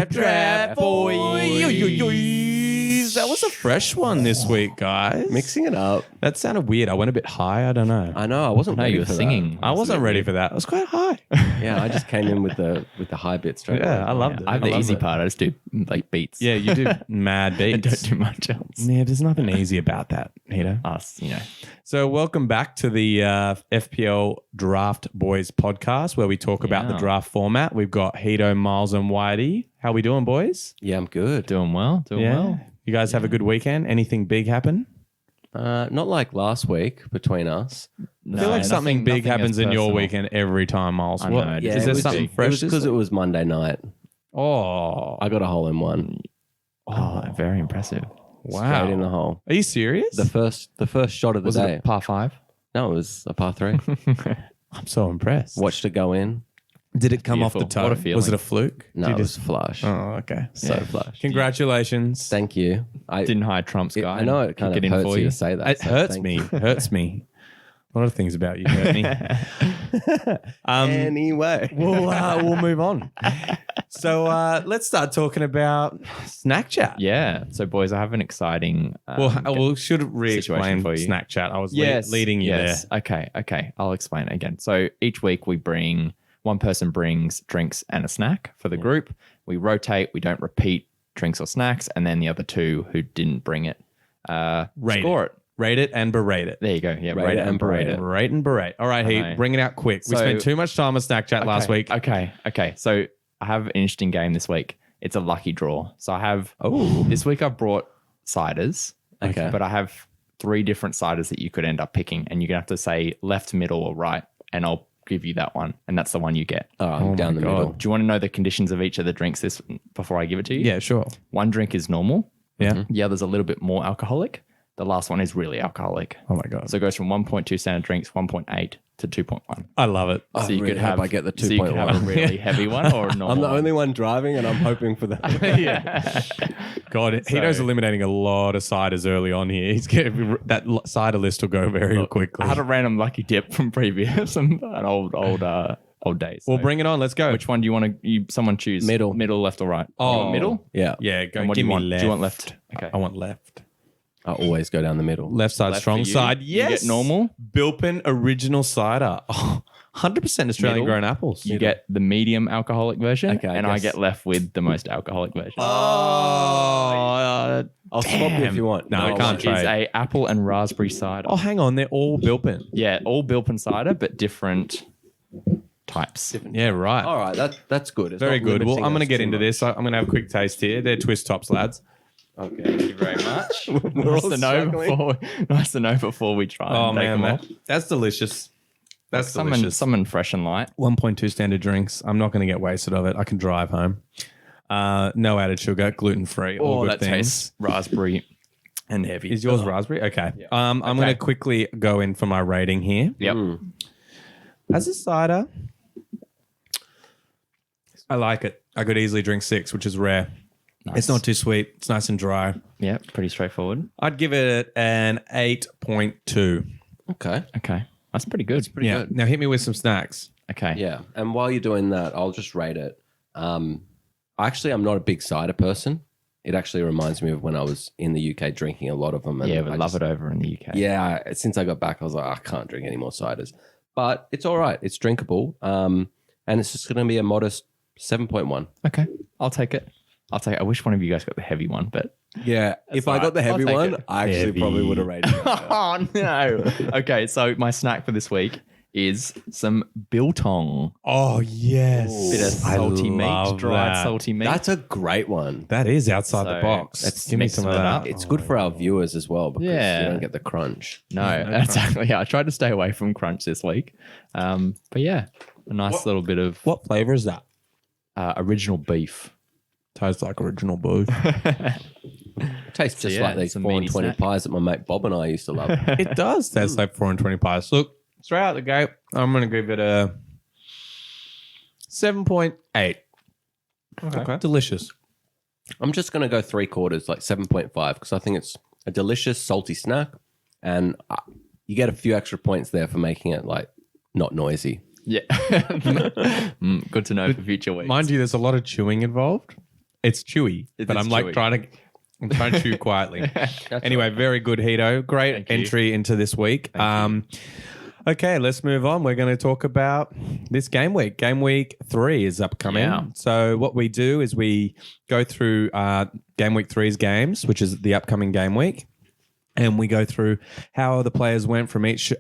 Draft, boys. That was a fresh one this week, guys. Mixing it up. That sounded weird. I went a bit high. I don't know. I know. I wasn't No, ready you were for singing. I wasn't ready for that. I was quite high. That. Yeah, I just came in with the high bit straight away. Yeah, I loved it. I have the loved easy it. part. I just do like beats. Yeah, you do mad I beats. don't do much else. Yeah, there's nothing easy about that, Heato. Us, you know. So welcome back to the FPL Draft Boys podcast where we talk about the Yeah. draft format. We've got Heato, Myles and Whitey. How we doing, boys? Yeah, I'm good. Doing well. Doing well. You guys have a good weekend? Anything big happen? Not like last week between us. I feel like something big happens in your weekend every time, Myles. I What? know, Yeah, Is there it was something big. fresh? It was because it was Monday night. Oh, I got a hole in one. Oh, very impressive. wow. Straight in the hole. Are you serious? The first shot of the Was day. it a par 5? No, it was a par 3. I'm so impressed. Watched it go in. Did it come off the Beautiful. toe? What a Was it feeling. a fluke? No, Did it you was flush. Oh, okay. So flush. Congratulations. Thank you. I Didn't hire Trump's guy. I know it kind of in hurts for you to say that. It so hurts thank me. you. Hurts me. A lot of things about you hurt me. Anyway. We'll move on. So let's start talking about snack chat. Yeah. So, boys, I have an exciting. Well, should re-explain situation for you. snack chat. I was Yes, leading you yes. Okay. I'll explain it again. So each week one person brings drinks and a snack for the group. We rotate. We don't repeat drinks or snacks, and then the other two who didn't bring it score it. Rate it and berate it. There you go. Yeah, Rate it and berate it. Rate and berate. All right, I Heath, know. bring it out quick. We So- spent too much time on snack chat last week. Okay. So I have an interesting game this week. It's a lucky draw. So I have. Oh. This week I brought ciders. Okay. But I have 3 different ciders that you could end up picking, and you're gonna have to say left, middle, or right, and I'll give you that one, and that's the one you get. Oh, down the God. middle. Do you want to know the conditions of each of the drinks before I give it to you? Yeah, sure. One drink is normal. Yeah. The other's a little bit more alcoholic. The last one is really alcoholic. Oh my God. So it goes from 1.2 standard drinks, 1.8 to 2.1. I love it. I So you really could hope have I get the So you could have a 2.1. really heavy one or a normal. I'm the only one driving, and I'm hoping for that. yeah. God, Hito's eliminating a lot of ciders early on here. He's getting that cider list will go very quickly. I had a random lucky dip from previous an old days. Well, So bring it on. Let's go. which one do you want to? Someone choose Middle. left, or right? Oh. You want middle. Yeah. Yeah, go. And what Give do you me want? left. Do you want left? Okay. I want left. I always go down the middle. Left side, Left strong for you. side. You Yes. get normal. Bilpin original cider. Oh, 100% Australian Middle. grown apples. You get the medium alcoholic version, Okay, I and I guess- get left with the most alcoholic version. Oh, I'll swap you if you want. No, I Which can't is trade. a apple and raspberry cider. Oh, hang on. They're all Bilpin. Yeah, all Bilpin cider, but different types. Yeah, right. All right, that's good. It's Very not good. Well, limiting I'm going to us get too into much. this. I'm going to have a quick taste here. They're twist tops, lads. Okay. Thank you very much. We're all struggling. Nice to know before we try. Oh, and take man. them off. That's delicious. That's delicious. Someone fresh and light. 1.2 standard drinks. I'm not going to get wasted of it. I can drive home. No added sugar, gluten free. All good that things. tastes raspberry and heavy. Is yours raspberry? Okay. I'm going to quickly go in for my rating here. Yep. As a cider, I like it. I could easily drink 6, which is rare. Nice. It's not too sweet. It's nice and dry. Yeah, pretty straightforward. I'd give it an 8.2. Okay. Okay. That's pretty good. Pretty Yeah. good. Now hit me with some snacks. Okay. Yeah. And while you're doing that, I'll just rate it. Actually, I'm not a big cider person. It actually reminds me of when I was in the UK drinking a lot of them. And Yeah, we I love just- it over in the UK. Yeah. Since I got back, I was like, I can't drink any more ciders. But it's all right. It's drinkable. And it's just going to be a modest 7.1. Okay. I'll take it. I wish one of you guys got the heavy one, but Yeah. If all I got the right. I'll heavy take one, it. I actually Heavy. probably would have rated it. oh no. Okay, so my snack for this week is some biltong. Oh, yes. Bit of salty meat, dried that. salty meat. That's a great one. That is outside the So, box. let's Give me mix some of it that. up. It's good for our viewers as well because Yeah. you don't get the crunch. no, exactly. Yeah, I tried to stay away from crunch this week. But yeah, a nice little bit of What flavor is that? original beef. Tastes like original booze. It tastes just yeah, like these it's a 4 and mini 20 snack. pies that my mate Bob and I used to love. It does taste like 4 and 20 pies. Look, straight out the gate, I'm going to give it a 7.8. Okay. Delicious. I'm just going to go 3/4, like 7.5, because I think it's a delicious salty snack, and you get a few extra points there for making it like not noisy. Yeah. Good to know for future weeks. Mind you, there's a lot of chewing involved. It's chewy, It but is I'm like chewy. I'm trying to chew quietly. Anyway, very good, Heato. Great Thank you. entry into this week. Okay, let's move on. We're going to talk about this game week. Game week 3 is upcoming. Yeah. So what we do is we go through game week 3's games, which is the upcoming game week. And we go through how the players went from each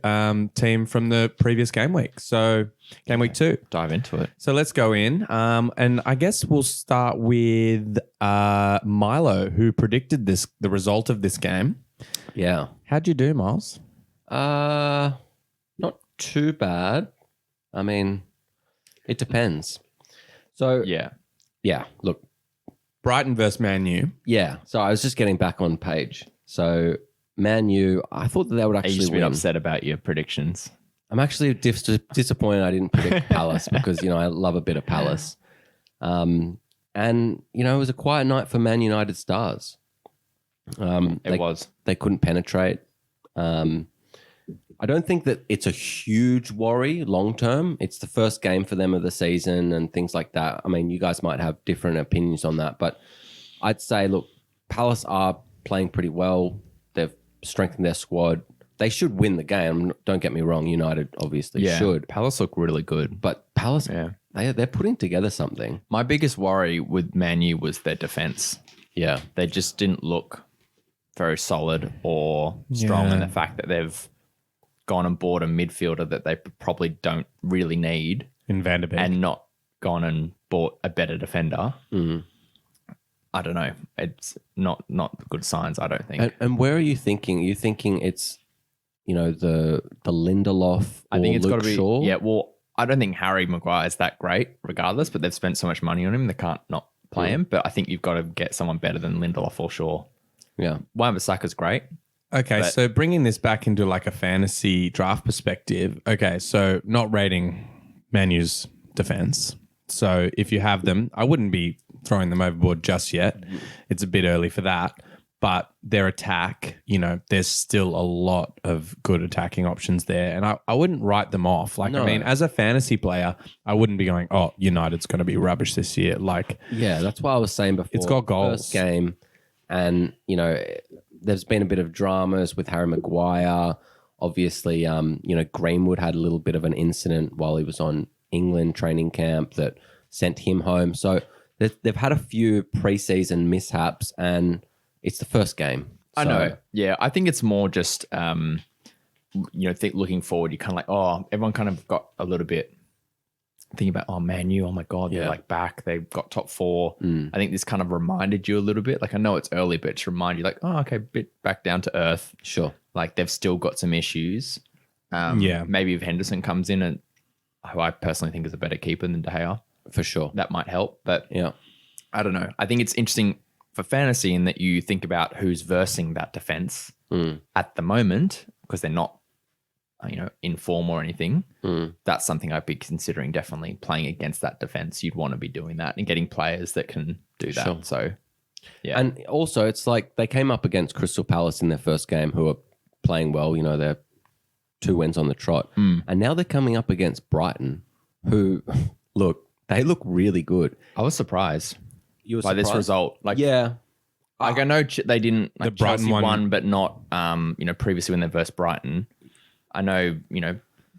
team from the previous game week. So game week 2. Dive into it. So let's go in. And I guess we'll start with Milo, who predicted the result of this game. Yeah. How'd you do, Myles? Not too bad. I mean, it depends. So Yeah. Look, Brighton versus Man U. yeah. So I was just getting back on page. So Man U, I thought that they would I used actually to be win. upset about your predictions. I'm actually disappointed I didn't predict Palace because, I love a bit of Palace. And, it was a quiet night for Man United stars. It was. They couldn't penetrate. I don't think that it's a huge worry long term. It's the first game for them of the season and things like that. I mean, you guys might have different opinions on that, but I'd say, look, Palace are playing pretty well. They've strengthened their squad. They should win the game. Don't get me wrong. United obviously should, Palace look really good. but Palace, Yeah. they're putting together something. My biggest worry with Man U was their defense. Yeah, They just didn't look very solid or strong in Yeah. the fact that they've gone and bought a midfielder that they probably don't really need In Van der Beek. and not gone and bought a better defender. Mm. I don't know. It's not good signs, I don't think. and where are you thinking? Are you thinking it's the Lindelof? I think or it's got Luke to be. Shaw? Yeah, well, I don't think Harry Maguire is that great regardless, but they've spent so much money on him, they can't not play him. But I think you've got to get someone better than Lindelof or Shaw. yeah. Wan-Bissaka's great. Okay, But- so bringing this back into like a fantasy draft perspective. Okay, so not rating Man U's defense. So if you have them, I wouldn't be throwing them overboard just yet. It's a bit early for that. But their attack, there's still a lot of good attacking options there. And I wouldn't write them off. Like, No. I mean, as a fantasy player, I wouldn't be going, oh, United's going to be rubbish this year. Like, Yeah, that's why I was saying before. It's got goals. First game, and there's been a bit of dramas with Harry Maguire. Obviously, Greenwood had a little bit of an incident while he was on England training camp that sent him home. So they've had a few preseason mishaps, and it's the first game. I So- know. Yeah, I think it's more just, looking forward, you kind of like, oh, everyone kind of got a little bit thinking about, oh, Man U, oh my God, they're Yeah. like back. They've got top 4. Mm. I think this kind of reminded you a little bit. Like, I know it's early, but it's remind you like, oh, okay, bit back down to earth. Sure. Like, they've still got some issues. Yeah. Maybe if Henderson comes in, and who I personally think is a better keeper than De Gea, For sure. that might help. But Yeah. I don't know. I think it's interesting for fantasy in that you think about who's versing that defense Mm. at the moment because they're not, in form or anything. Mm. That's something I'd be considering definitely playing against that defense. You'd want to be doing that and getting players that can do that. Sure. So, yeah. And also, it's like they came up against Crystal Palace in their first game, who are playing well. They're 2 wins on the trot. Mm. And now they're coming up against Brighton, who, they look really good. I was surprised You were by this surprised? result. Like, Yeah. like I know they didn't. The Like Brighton Chelsea one- won, but not. Previously when they versed Brighton, I know.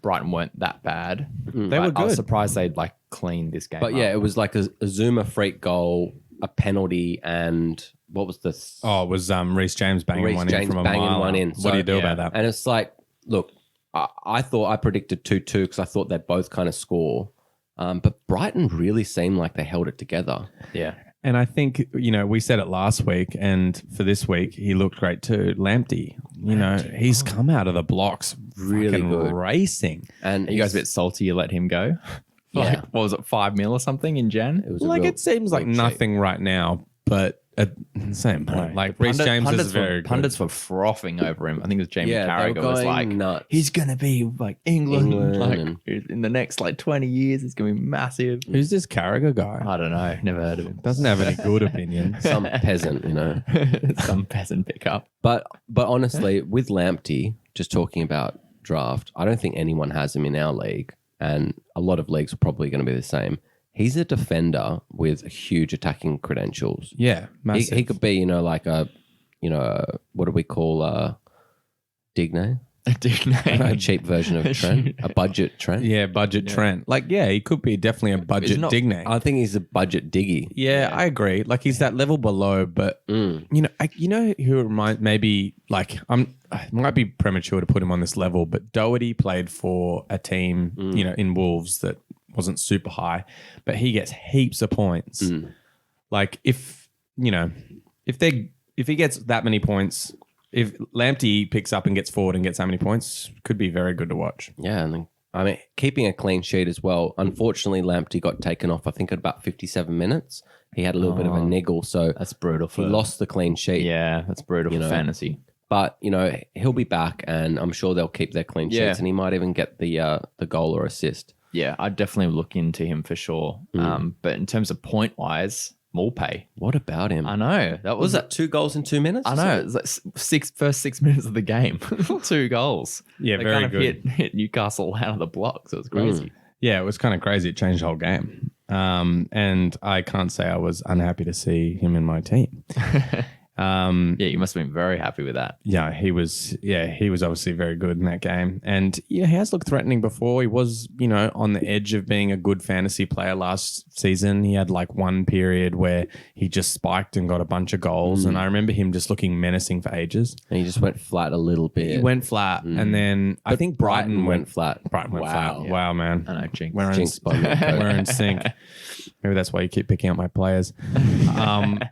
Brighton weren't that bad. They were But I was good. surprised they'd like cleaned this game. But up. yeah, it was like a Zuma freak goal, a penalty, and what was this? Oh, it was Reece James banging Reece one James in from a banging mile one out. in. What So, do you do yeah. about that? And it's like, look, I thought I predicted 2-2 because I thought they'd both kind of score. But Brighton really seemed like they held it together. yeah. And I think, we said it last week, and for this week, he looked great too. Lamptey, he's come out of the blocks Really fucking good. racing. And Are you guys a bit salty you let him go? Yeah. Like, what was it, 5 mil or something in Jan? it was Like, a real, it seems like real cheat. nothing right now, but at the same point, like Reece James is very good. Pundits were frothing over him. I think it was Jamie Yeah, they were Carragher was going like, nuts. he's going to be like England, England like in the next like 20 years, it's going to be massive. Who's this Carragher guy? I don't know. Never heard of him. Doesn't have any good opinions. Some peasant, Some peasant pickup. But honestly, with Lamptey, just talking about draft, I don't think anyone has him in our league. And a lot of leagues are probably going to be the same. He's a defender with huge attacking credentials. Yeah, massive. He could be, like a, what do we call Digne? A nickname. A cheap version of Trent, a budget Trent. Yeah, budget Trent. He could be definitely a budget not- Digne. I think he's a budget Diggy. Yeah, I agree. Like he's that level below, but you know who maybe it might be premature to put him on this level, but Doherty played for a team, in Wolves that wasn't super high, but he gets heaps of points. Like if he gets that many points, if Lamptey picks up and gets forward and gets that many points, could be very good to watch. Yeah, and keeping a clean sheet as well. Unfortunately, Lamptey got taken off, I think, at about 57 minutes. He had a little bit of a niggle, so That's brutal. he lost the clean sheet. Yeah, that's brutal for fantasy. But, he'll be back, and I'm sure they'll keep their clean sheets, and he might even get the goal or assist. Yeah, I'd definitely look into him for sure. But in terms of point-wise, Morpay. What about him? I know. That Was that 2 goals in 2 minutes? I know. It was like first 6 minutes of the game. 2 goals. Yeah, They very kind of good. hit Newcastle out of the block, so it was crazy. Yeah, it was kind of crazy. It changed the whole game. And I can't say I was unhappy to see him in my team. Yeah, you must have been very happy with that. Yeah, he was obviously very good in that game. And yeah, he has looked threatening before. He was, on the edge of being a good fantasy player last season. He had like one period where he just spiked and got a bunch of goals. And I remember him just looking menacing for ages. And he just went flat a little bit. He went flat. And then I think Brighton went flat. Brighton went Wow. flat. Wow, man. I know, jinx. Jinx by me. We're in sync. Maybe that's why you keep picking up my players.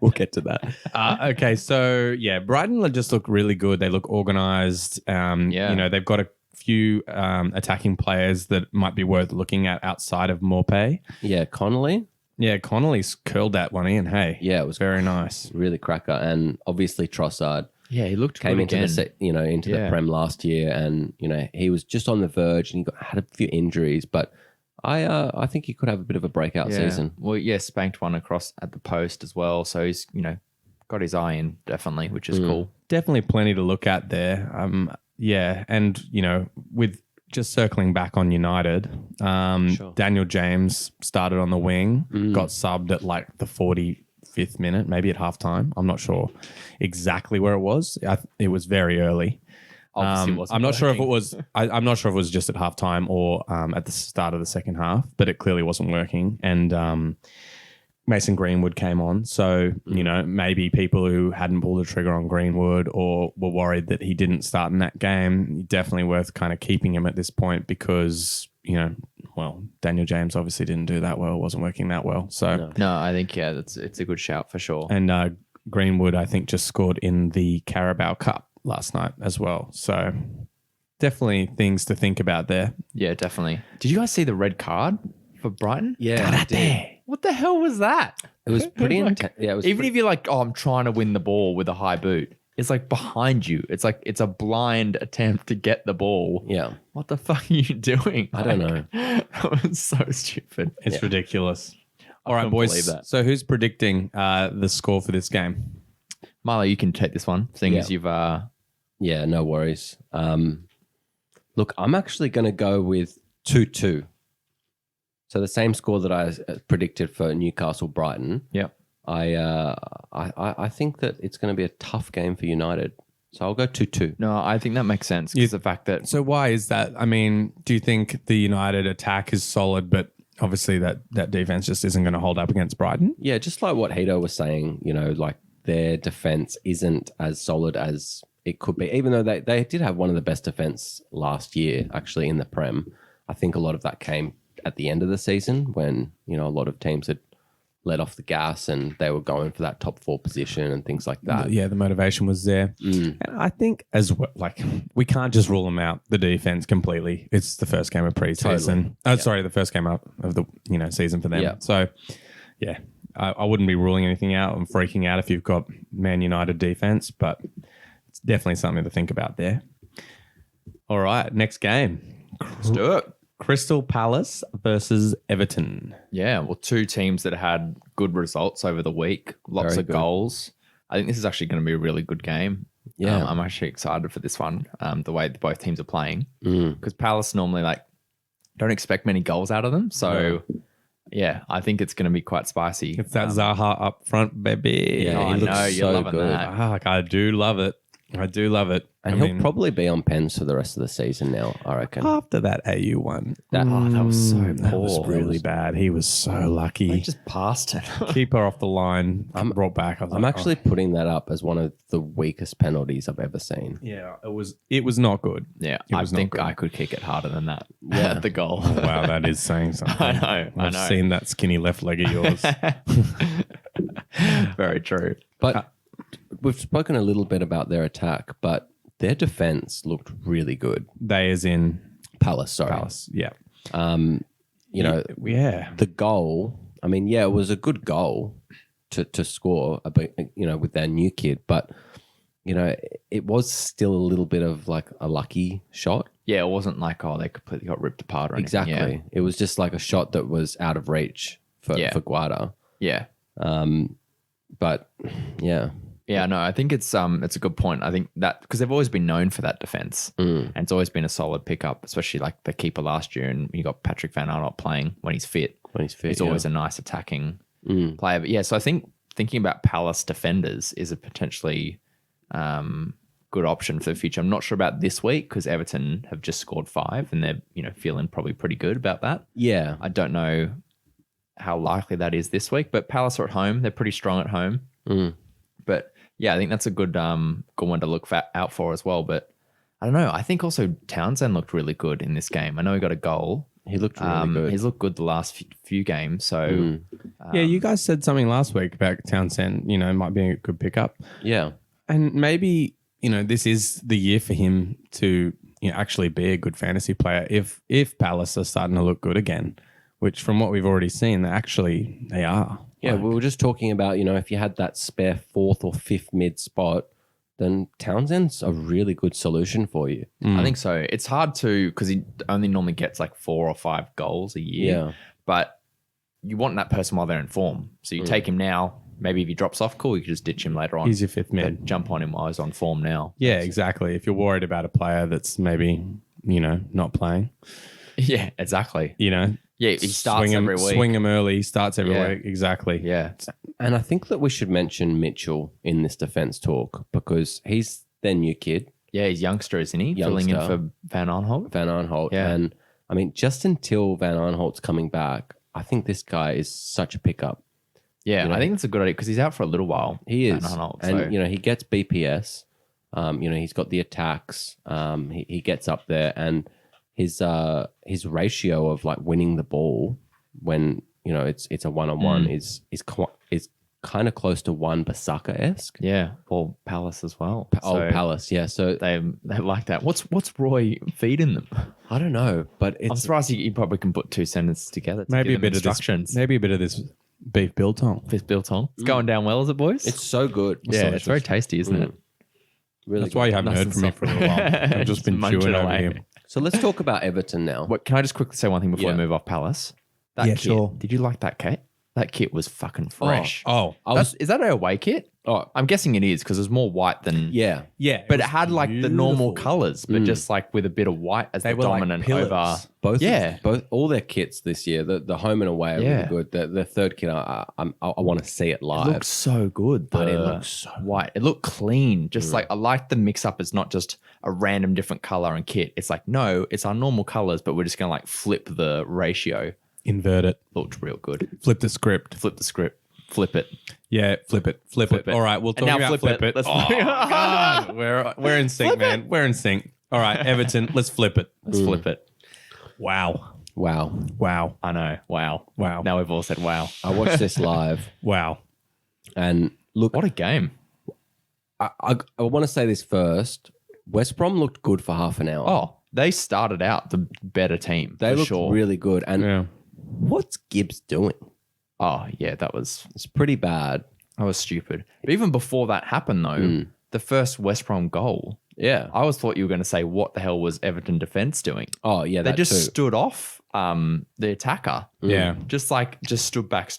We'll get to that. Okay, so yeah, Brighton just look really good. They look organised. They've got a few attacking players that might be worth looking at outside of Morpay. Yeah, Connolly. Yeah, Connolly's curled that one in. Hey, Yeah, it was very nice. really cracker. And obviously Trossard Yeah, he looked came good into again. into the Prem last year, and he was just on the verge, and had a few injuries, but I think he could have a bit of a breakout season. Well, yeah, spanked one across at the post as well. So he's, got his eye in definitely, which is cool. Definitely plenty to look at there. And with just circling back on United, Daniel James started on the wing, got subbed at like the 45th minute, maybe at halftime. I'm not sure exactly where it was. It was very early. Obviously wasn't I'm not sure if it working. was. I'm not sure if it was just at halftime or at the start of the second half, but it clearly wasn't working. And Mason Greenwood came on, so maybe people who hadn't pulled the trigger on Greenwood or were worried that he didn't start in that game, definitely worth kind of keeping him at this point because Daniel James obviously didn't do that well, wasn't working that well. So No, I think it's a good shout for sure. and Greenwood I think just scored in the Carabao Cup last night as well. So definitely things to think about there. Yeah, definitely. Did you guys see the red card for Brighton? Yeah, I did. What the hell was that? It was pretty intense. Yeah, it was Even if you're like, I'm trying to win the ball with a high boot, it's like behind you. It's like it's a blind attempt to get the ball. Yeah. What the fuck are you doing? I don't know. That was so stupid. It's ridiculous. All right, couldn't boys. believe that. So who's predicting the score for this game? Milo, you can take this one, seeing as you've Yeah, no worries. Look, I'm actually going to go with 2-2. So the same score that I predicted for Newcastle Brighton. yeah. I think that it's going to be a tough game for United. So I'll go 2-2. No, I think that makes sense because the fact that So why is that? I mean, do you think the United attack is solid, but obviously that defense just isn't going to hold up against Brighton? Yeah, just like what Heato was saying, like their defense isn't as solid as it could be, even though they did have one of the best defense last year, actually, in the Prem. I think a lot of that came at the end of the season when, a lot of teams had let off the gas and they were going for that top 4 position and things like that. Yeah, the motivation was there. And I think as well, we can't just rule them out, the defense completely. It's the first game of preseason. Sorry, the first game of the season for them. Yeah. So, yeah, I wouldn't be ruling anything out and freaking out if you've got Man United defense, but it's definitely something to think about there. All right, next game. let's do it. Crystal Palace versus Everton. Yeah, well, 2 teams that had good results over the week, lots Very of good. goals. I think this is actually going to be a really good game. Yeah. I'm actually excited for this one, the way both teams are playing. Mm. Because Palace normally don't expect many goals out of them. So, yeah, I think it's going to be quite spicy. It's that Zaha up front, baby. Yeah, I he looks know, so you're loving good. that. I do love it. I do love it. And he'll probably be on pens for the rest of the season now, I reckon. after that AU one. that was so That poor. was really bad. He was so lucky. They just passed it. Keeper off the line, brought back. I was I'm like, actually putting that up as one of the weakest penalties I've ever seen. yeah, it was not good. Yeah, It I was not think good. I could kick it harder than that. Yeah. At the goal. Wow, that is saying something. I know. I've seen that skinny left leg of yours. Very true. But we've spoken a little bit about their attack, but their defense looked really good. They as in Palace, sorry. Palace. Yeah. You know, Yeah. the goal, I mean, yeah, it was a good goal to score, a bit, you know, with their new kid, but, you know, it was still a little bit of like a lucky shot. Yeah, it wasn't like, they completely got ripped apart or anything. Exactly. Yeah. It was just like a shot that was out of reach for Guarda. Yeah. But yeah. Yeah, no, I think it's a good point. I think that because they've always been known for that defense, and it's always been a solid pickup, especially like the keeper last year, and you got Patrick Van Aanholt playing when he's fit. He's always a nice attacking player. But yeah, so I think thinking about Palace defenders is a potentially good option for the future. I'm not sure about this week because Everton have just scored 5, and they're feeling probably pretty good about that. Yeah. I don't know how likely that is this week, but Palace are at home. They're pretty strong at home. But yeah, I think that's a good one to look out for as well. But I don't know. I think also Townsend looked really good in this game. I know he got a goal. He looked really good. He's looked good the last few games. So Yeah, you guys said something last week about Townsend, might be a good pickup. Yeah. And maybe, this is the year for him to actually be a good fantasy player if Palace are starting to look good again, which from what we've already seen, they are. Yeah, we were just talking about, if you had that spare 4th or 5th mid spot, then Townsend's a really good solution for you. I think so. It's hard to, because he only normally gets like 4 or 5 goals a year. Yeah. But you want that person while they're in form. So you take him now. Maybe if he drops off, cool, you can just ditch him later on. He's your 5th mid. But jump on him while he's on form now. Yeah, exactly. If you're worried about a player that's maybe, not playing, Yeah, exactly. Yeah, he starts every week. Swing him early, starts every Yeah. week. Exactly. Yeah. And I think that we should mention Mitchell in this defense talk because he's their new kid, Yeah, he's youngster, isn't he? Filling in Youngster. for Van Aanholt. Van Aanholt. Yeah. And I mean, just until Van Aanholt's coming back, I think this guy is such a pickup. Yeah, I think that's a good idea because he's out for a little while. He is. Van Aanholt, And, so- he gets BPS. He's got the attacks. He gets up there and his ratio of like winning the ball when, it's a one-on-one is kind of close to one Basaka-esque. Yeah, or Palace as well. Palace, yeah. So They like that. What's Roy feeding them? I don't know, but I'm it's surprised he probably can put 2 sentences together. To Maybe give a them bit of this. instructions. Maybe a bit of this beef biltong. It's built on. It's going down well, is it, boys? it's so good. yeah, it's very tasty, isn't it? Really That's good. why you haven't Nice heard and from me soft. for a little while. I've just been Munching chewing over away. here. So let's talk about Everton now. What, can I just quickly say one thing before Yeah. we move off Palace? That Yeah, kit, sure. Did you like that kit? That kit was fucking fresh. Oh, Is that our away kit? Oh, I'm guessing it is because there's more white than. yeah. yeah. But it had like the normal colors, but just like with a bit of white as They the were like dominant pillars. over. Both all their kits this year, the home and away are Yeah. really good. The third kit, I want to see it It live. looks so good, But it the looks so white. It looked clean. Just like I like the mix up. It's not just a random different color and kit. It's like no, it's our normal colors, but we're just gonna like flip the ratio. Invert it. Looked real good. Flip the script. Flip the script. Flip it. Yeah, flip it. Flip it. it. All right, we'll talk And now about flip it. Let's- Oh, God. We're in sync, man. We're in sync. All right, Everton, let's flip it. Let's flip it. Wow. wow. Wow. I know. Wow. Wow. Now we've all said wow. I watched this live, Wow. and look, What a game. I want to say this first. West Brom looked good for half an hour. Oh, they started out the better team. they for looked sure. really good. And Yeah. what's Gibbs doing? Oh yeah, that was It's pretty bad. stupid. But even before that happened though, the first West Brom goal, Yeah. I always thought you were going to say, what the hell was Everton defense doing? Oh yeah. They That just too. stood off the attacker. Yeah. Just stood back,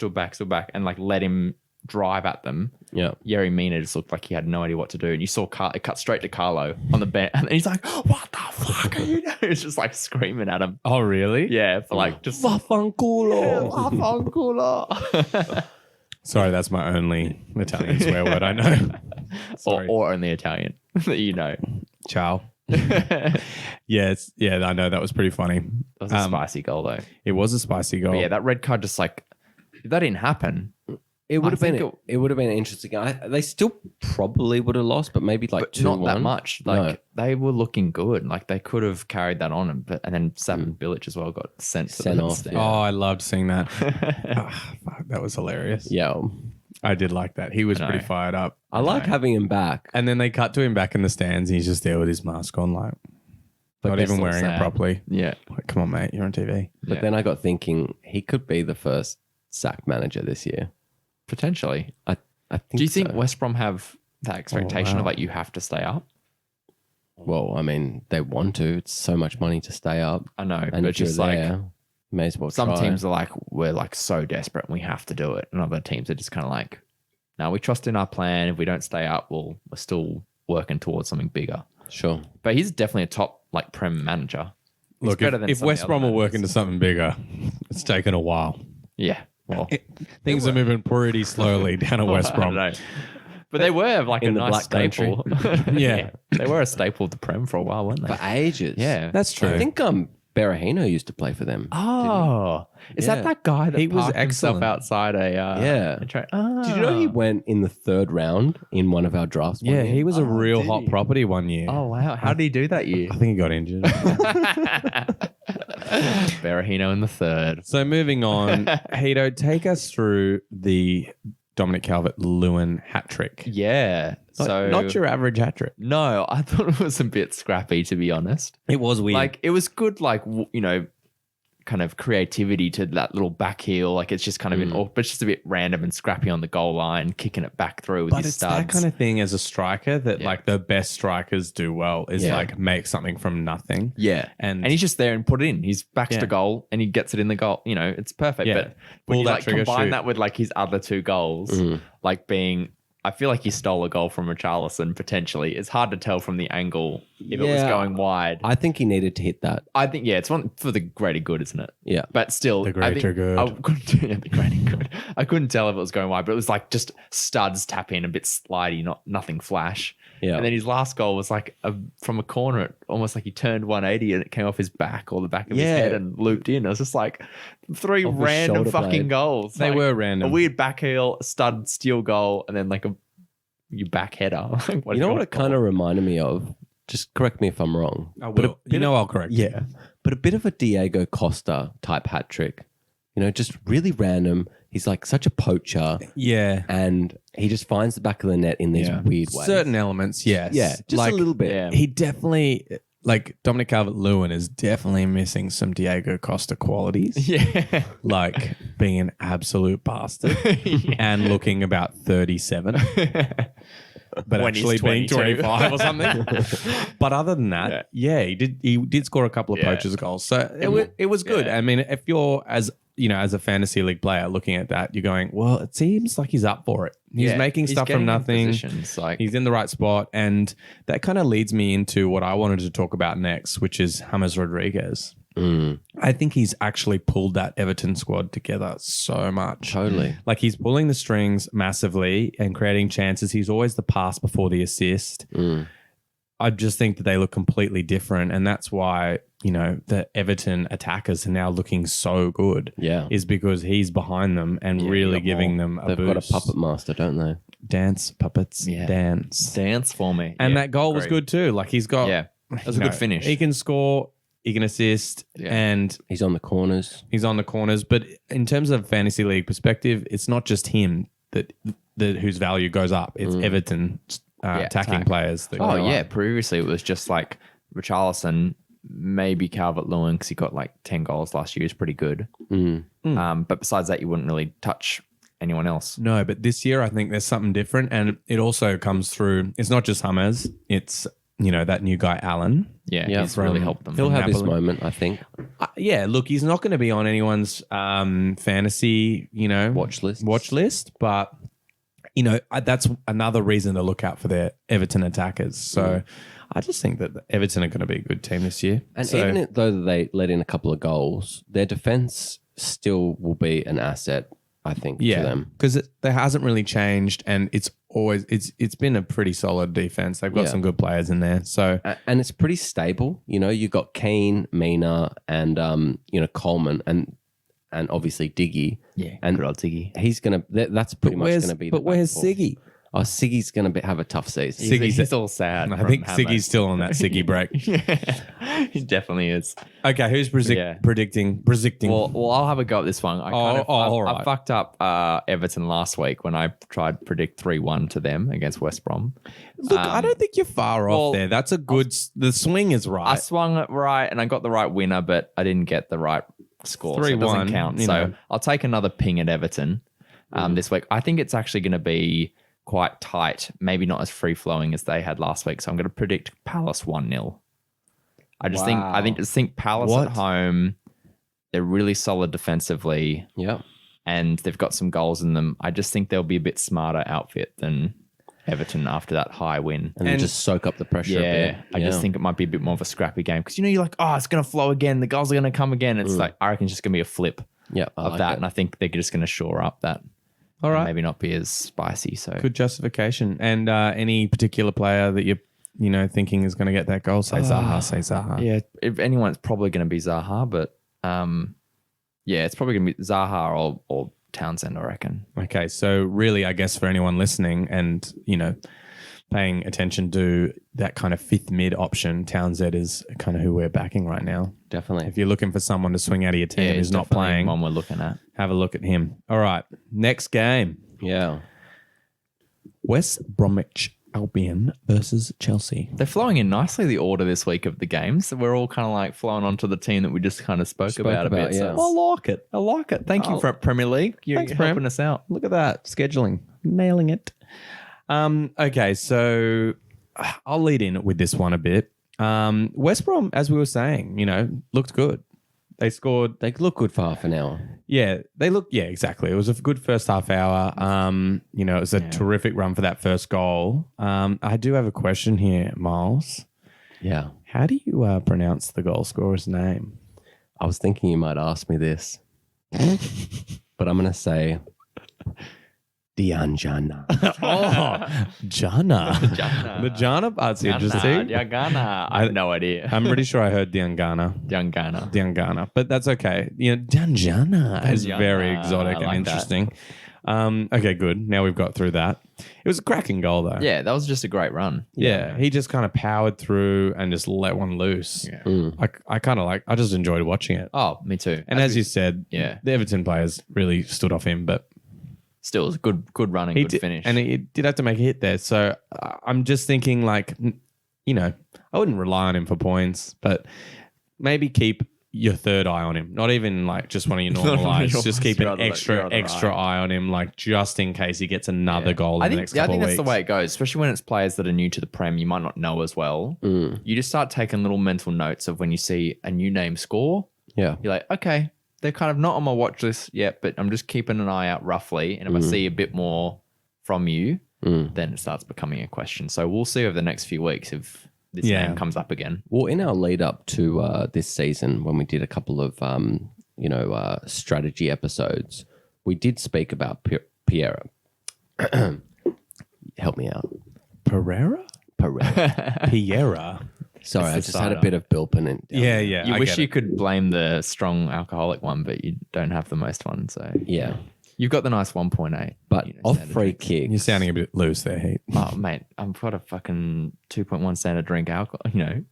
and like let him drive at them. Yeah. Yerry Mina just looked like he had no idea what to do. And you saw it cut straight to Carlo on the bench. And he's like, what the fuck are you doing? It's just like screaming at him. Oh, really? Yeah, for like just... Vaffanculo. Vaffanculo. Sorry, that's my only Italian swear word I know. or only Italian that you know. Ciao. Yes, yeah, I know that was pretty funny. It was a spicy goal though. It was a spicy goal. But yeah, that red card just like, if that didn't happen... It would have think been. It would have been interesting. They still probably would have lost, but maybe like 2-1. Not that much. Like they were looking good. Like they could have carried that on, and then Sam Bilic as well got sent off. Oh, I loved seeing that. Fuck, that was hilarious. Yeah, I did like that. He was pretty fired up. I like having him back. And then they cut to him back in the stands, and he's just there with his mask on, like But not even wearing it properly. Yeah. Like, come on, mate, you're on TV. But then I got thinking he could be the first sacked manager this year. Potentially. I think. Do you think so. West Brom have that expectation wow. of like you have to stay up? Well, I mean, they want to. It's so much money to stay up. I know, And but if you're just like there, may as well some try. teams are like, we're like so desperate and we have to do it. And other teams are just kind of like, no, we trust in our plan. If we don't stay up, we're still working towards something bigger. Sure. But he's definitely a top like Prem manager. He's Look, better than if some of the West other Brom will work managers. into something bigger, it's taken a while. Yeah. Well, Things are moving pretty slowly down at West I Brom. don't know. But they were like in a the nice Black staple. Yeah. They were a staple of the Prem for a while, weren't they? For ages. Yeah. That's true. I think Berahino used to play for them. Oh, is Yeah. that guy that He was parked himself excellent. outside a Yeah. a train? Did you know he went in the 3rd round in one of our drafts? one Yeah, year? he was a real did hot he? property one year. Oh wow! How did he do that year? I think he got injured. Berahino in the 3rd. So moving on, Heato, take us through the Dominic Calvert-Lewin hat trick. Yeah. So Not your average hat trick. No, I thought it was a bit scrappy to be honest. It was weird. Like it was good, like you know, kind of creativity to that little back heel. Like it's just kind of but it's just a bit random and scrappy on the goal line, kicking it back through with but his it's studs. that kind of thing as a striker that Yeah. like the best strikers do well is Yeah. like make something from nothing. Yeah. And he's just there and put it in. He's backs Yeah. to goal and he gets it in the goal. You know, it's perfect. Yeah. But when Pull you that like trigger, combine shoot. that with like his other 2 goals, like being, I feel like he stole a goal from Richarlison potentially. It's hard to tell from the angle if it was Yeah. going wide. I think he needed to hit that. I think, yeah, it's one for the greater good, isn't it? Yeah. But still, The I think greater good. I couldn't, yeah, the greater good. I couldn't tell if it was going wide, but it was like just studs tap in, a bit slidey, nothing flash. Yeah. And then his last goal was like from a corner, almost like he turned 180 and it came off his back or the back of his Yeah. head and looped in. It was just like 3 Off his random shoulder fucking blade. goals. They Like, were random. a weird back heel, a stud steal goal, and then like you back header. Like, You know what it kind of reminded me of? Just correct me if I'm wrong. I will. But a bit You know of- I'll correct you. Yeah. But a bit of a Diego Costa type hat trick. You know, just really random. He's like such a poacher Yeah. and he just finds the back of the net in these Yeah. weird ways. Certain elements, yes. Yeah, just like, a little bit. Yeah. He definitely, like Dominic Calvert-Lewin is definitely missing some Diego Costa qualities. Yeah. Like being an absolute bastard and looking about 37. But When he's actually being 22. 25 or something. But other than that, yeah, he did score a couple of Yeah. poachers goals. So it was good. Yeah. I mean, if you're as a fantasy league player looking at that, you're going, well, it seems like he's up for it. He's Yeah, making he's stuff getting from in nothing. positions, like He's in the right spot. And that kind of leads me into what I wanted to talk about next, which is James Rodriguez. I think he's actually pulled that Everton squad together so much. Totally. Like he's pulling the strings massively and creating chances. He's always the pass before the assist. I just think that they look completely different. And that's why, the Everton attackers are now looking so good. Yeah. Is because he's behind them and really giving them a They've boost. got a puppet master, don't they? Dance, puppets, dance. dance for me. And Yeah, that goal was agreed. good too. Like he's got... Yeah. That was a good finish. He can score, he can assist, and He's on the corners. he's on the corners. But in terms of fantasy league perspective, it's not just him that whose value goes up. It's Everton attacking attack. players. That Oh go yeah, up. previously it was just like Richarlison, maybe Calvert-Lewin because he got like 10 goals last year. Is pretty good. But besides that, you wouldn't really touch anyone else. No, but this year I think there's something different, and it also comes through. It's not just James. It's that new guy Alan. Yeah, Yeah, he's really helped them. He'll have his Napoli. moment, I think. Yeah, look, he's not going to be on anyone's fantasy, Watch list. but that's another reason to look out for their Everton attackers. So I just think that Everton are going to be a good team this year. And even though they let in a couple of goals, their defense still will be an asset, I think, to them. Because there hasn't really changed, and it's been a pretty solid defense. They've got some good players in there. So and it's pretty stable. You've got Keane, Mina, and Coleman, and obviously Diggy. Yeah, and good old Diggy. He's gonna. That's pretty much gonna be. But where's Siggy? Oh, Siggy's gonna have a tough season. He's all sad. I think Siggy's still on that Siggy break. Yeah, he definitely is. Okay, who's predicting? Well, I'll have a go at this one. All right. I fucked up Everton last week when I tried to predict 3-1 to them against West Brom. Look, I don't think you're far off there. That's a good. The swing is right. I swung it right, and I got the right winner, but I didn't get the right score. 3-1 so it doesn't count. So I'll take another ping at Everton this week. I think it's actually going to be quite tight, maybe not as free flowing as they had last week. So I'm going to predict Palace 1-0. I think Palace at home, they're really solid defensively. Yeah. And they've got some goals in them. I just think they'll be a bit smarter outfit than Everton after that high win. And just soak up the pressure a bit. I just think it might be a bit more of a scrappy game. Because, you're like, it's going to flow again. The goals are going to come again. It's like, I reckon it's just going to be a flip of that. And I think they're just going to shore up that. All right. Maybe not be as spicy. So good justification. And any particular player that you're thinking is going to get that goal? Say Zaha. Yeah, if anyone, it's probably going to be Zaha. But it's probably going to be Zaha or Townsend, I reckon. Okay, so really, I guess for anyone listening and paying attention to that kind of fifth mid option, Townsend is kind of who we're backing right now. Definitely. If you're looking for someone to swing out of your team who's not playing, one we're looking at. Have a look at him. All right, next game. Yeah. West Bromwich Albion versus Chelsea. They're flowing in nicely, the order this week of the games. So we're all kind of like flowing onto the team that we just kind of spoke about a bit. Yeah. So I like it. Thank you for Premier League. You're helping us out. Look at that. Scheduling. Nailing it. Okay, so I'll lead in with this one a bit. West Brom, as we were saying, looked good. They scored. They look good for half an hour. Yeah, exactly. It was a good first half hour. It was a terrific run for that first goal. I do have a question here, Myles. Yeah. How do you pronounce the goal scorer's name? I was thinking you might ask me this, but I'm going to say Dianjana. Jana. The Jana part's interesting. Diangana. I have no idea. I'm pretty sure I heard Diangana. Diangana. But that's okay. Dianjana is very exotic and interesting. Okay, good. Now we've got through that. It was a cracking goal, though. Yeah, that was just a great run. Yeah, he just kind of powered through and just let one loose. Yeah. I just enjoyed watching it. Oh, me too. And as you said, the Everton players really stood off him, but still, it was a good running, good finish. And he did have to make a hit there. So I'm just thinking I wouldn't rely on him for points, but maybe keep your third eye on him. Not even just one of your normal eyes. Just keep an extra eye on him, just in case he gets another goal in the next couple of weeks. I think that's the way it goes, especially when it's players that are new to the Prem, you might not know as well. You just start taking little mental notes of when you see a new name score. Yeah. You're like, okay, they're kind of not on my watch list yet, but I'm just keeping an eye out roughly. And if I see a bit more from you, then it starts becoming a question. So we'll see over the next few weeks if this name comes up again. Well, in our lead up to this season, when we did a couple of strategy episodes, we did speak about Piera. Help me out. Pereira. Piera. Sorry, I just had a bit of bilpin in. Yeah. You wish you could blame the strong alcoholic one, but you don't have the most one. So yeah, you've got the nice 1.8. But off free kick, you're sounding a bit loose there, Heat. Oh mate, I've got a fucking 2.1 standard drink alcohol, in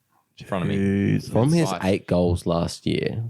front of me. From his 8 goals last year,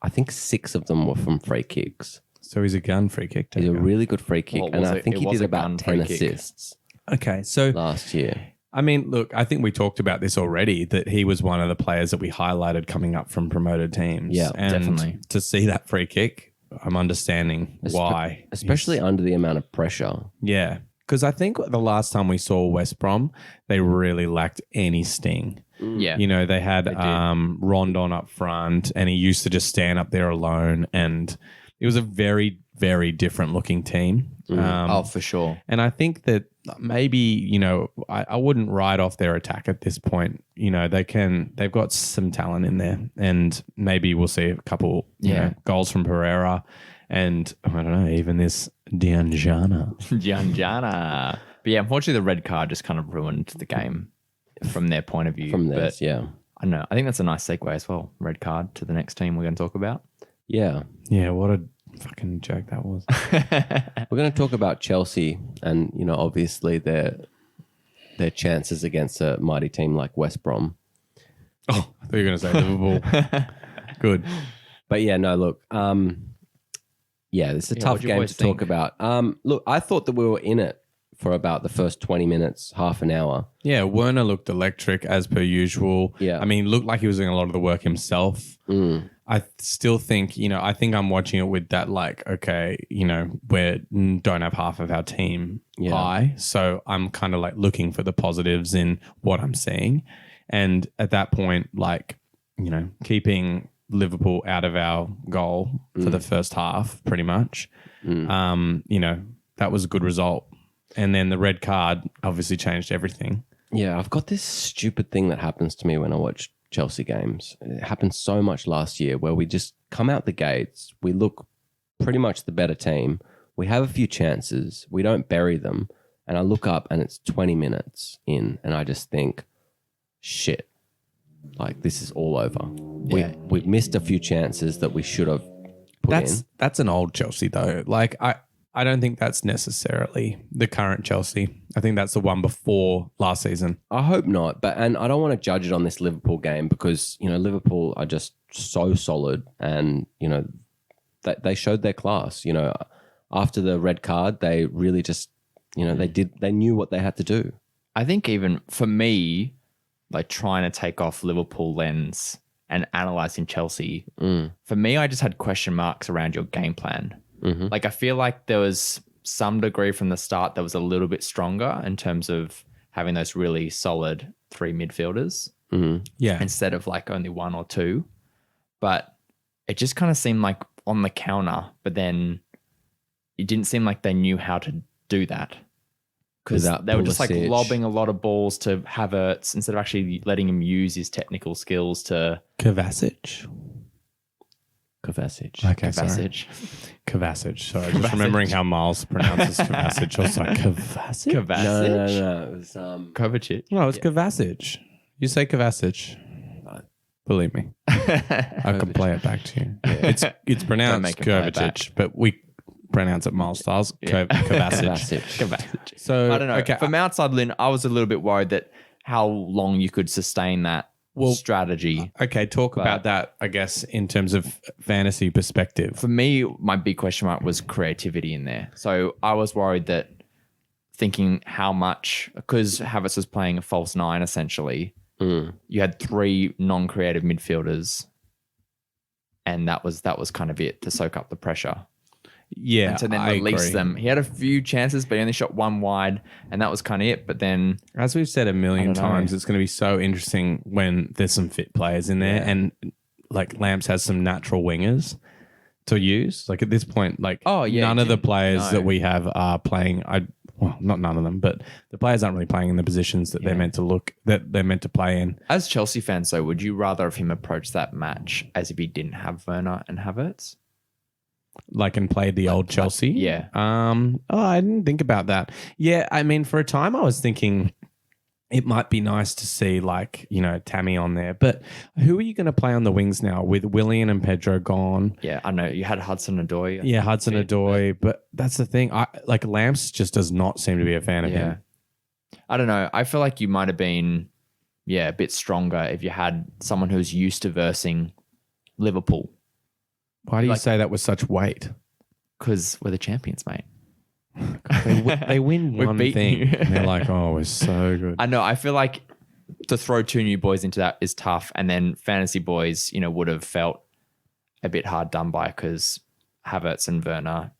I think 6 of them were from free kicks. So he's a gun free kick taker. He's a really good free kick, and I think he did about 10 assists. Okay, so last year. I mean, look, I think we talked about this already, that he was one of the players that we highlighted coming up from promoted teams. Yeah, and definitely. To see that free kick, I'm understanding why. Especially under the amount of pressure. Yeah, because I think the last time we saw West Brom, they really lacked any sting. Yeah. They had Rondon up front, and he used to just stand up there alone, and it was a very, very different looking team. For sure. And I think that maybe, you know, I wouldn't write off their attack at this point. You know, they've got some talent in there, and maybe we'll see a couple you know, goals from Pereira, and I don't know, even this Dianjana. Gianjana. But yeah, unfortunately the red card just kind of ruined the game from their point of view. From theirs, yeah. I don't know. I think that's a nice segue as well. Red card to the next team we're going to talk about. Yeah. Yeah, what a fucking joke that was. We're going to talk about Chelsea and, you know, obviously their chances against a mighty team like West Brom. Oh, I thought you were going to say Liverpool. Good. But yeah, no, look, yeah, this is a tough game to talk about. Look, I thought that we were in it for about the first 20 minutes, half an hour. Yeah, Werner looked electric as per usual. Yeah. I mean, looked like he was doing a lot of the work himself. I still think, you know, I think I'm watching it with that like, okay, you know, we don't have half of our team high. So I'm kind of like looking for the positives in what I'm seeing. And at that point, like, you know, keeping Liverpool out of our goal for the first half, pretty much, you know, that was a good result. And then the red card obviously changed everything. Yeah, I've got this stupid thing that happens to me when I watch Chelsea games. It happened so much last year where we just come out the gates, we look pretty much the better team, we have a few chances, we don't bury them, and I look up and it's 20 minutes in and I just think, shit, like this is all over. Yeah. We've missed a few chances that we should have put in. That's an old Chelsea though. Like I don't think that's necessarily the current Chelsea. I think that's the one before last season. I hope not, and I don't want to judge it on this Liverpool game because, you know, Liverpool are just so solid and, you know, they showed their class. You know, after the red card, they really just, you know, they knew what they had to do. I think even for me, like trying to take off Liverpool lens and analysing Chelsea, for me, I just had question marks around your game plan. Like I feel like there was some degree from the start that was a little bit stronger in terms of having those really solid three midfielders instead of like only one or two. But it just kind of seemed like on the counter, but then it didn't seem like they knew how to do that because they were just like lobbing a lot of balls to Havertz instead of actually letting him use his technical skills to Kovacic. Kovacic. Okay, Kovacic. Sorry, just remembering how Myles pronounces Kovacic. I was like, Kovacic? No. It was Kovacic. No, it's Kovacic. You say Kovacic. Believe me. I can play it back to you. Yeah. It's pronounced Kovacic, but we pronounce it Myles styles. Kovacic. Kovacic. So I don't know. Okay, From outside Lynn, I was a little bit worried that how long you could sustain that strategy. Okay, talk about that, I guess, in terms of fantasy perspective. For me, my big question mark was creativity in there. So I was worried that thinking how much, because Havertz was playing a false nine essentially, you had three non-creative midfielders and that was kind of it to soak up the pressure. Yeah, and to then release them. He had a few chances, but he only shot one wide, and that was kind of it. But then, as we've said a million times, it's going to be so interesting when there's some fit players in there, and like Lamps has some natural wingers to use. Like at this point, like none of the players that we have are playing. Not none of them, but the players aren't really playing in the positions that they're meant to play in. As Chelsea fans, though, would you rather have him approach that match as if he didn't have Werner and Havertz? Like and played the old Chelsea? Yeah. I didn't think about that. Yeah, I mean, for a time I was thinking it might be nice to see like, you know, Tammy on there. But who are you going to play on the wings now with Willian and Pedro gone? Yeah, I know. You had Hudson-Odoi. Yeah, Hudson-Odoi. But that's the thing. Like Lamps just does not seem to be a fan of him. I don't know. I feel like you might have been, a bit stronger if you had someone who's used to versing Liverpool. Why do you say that with such weight? Because we're the champions, mate. They win one thing. And they're like, oh, we're so good. I know. I feel like to throw two new boys into that is tough. And then fantasy boys, you know, would have felt a bit hard done by because Havertz and Werner,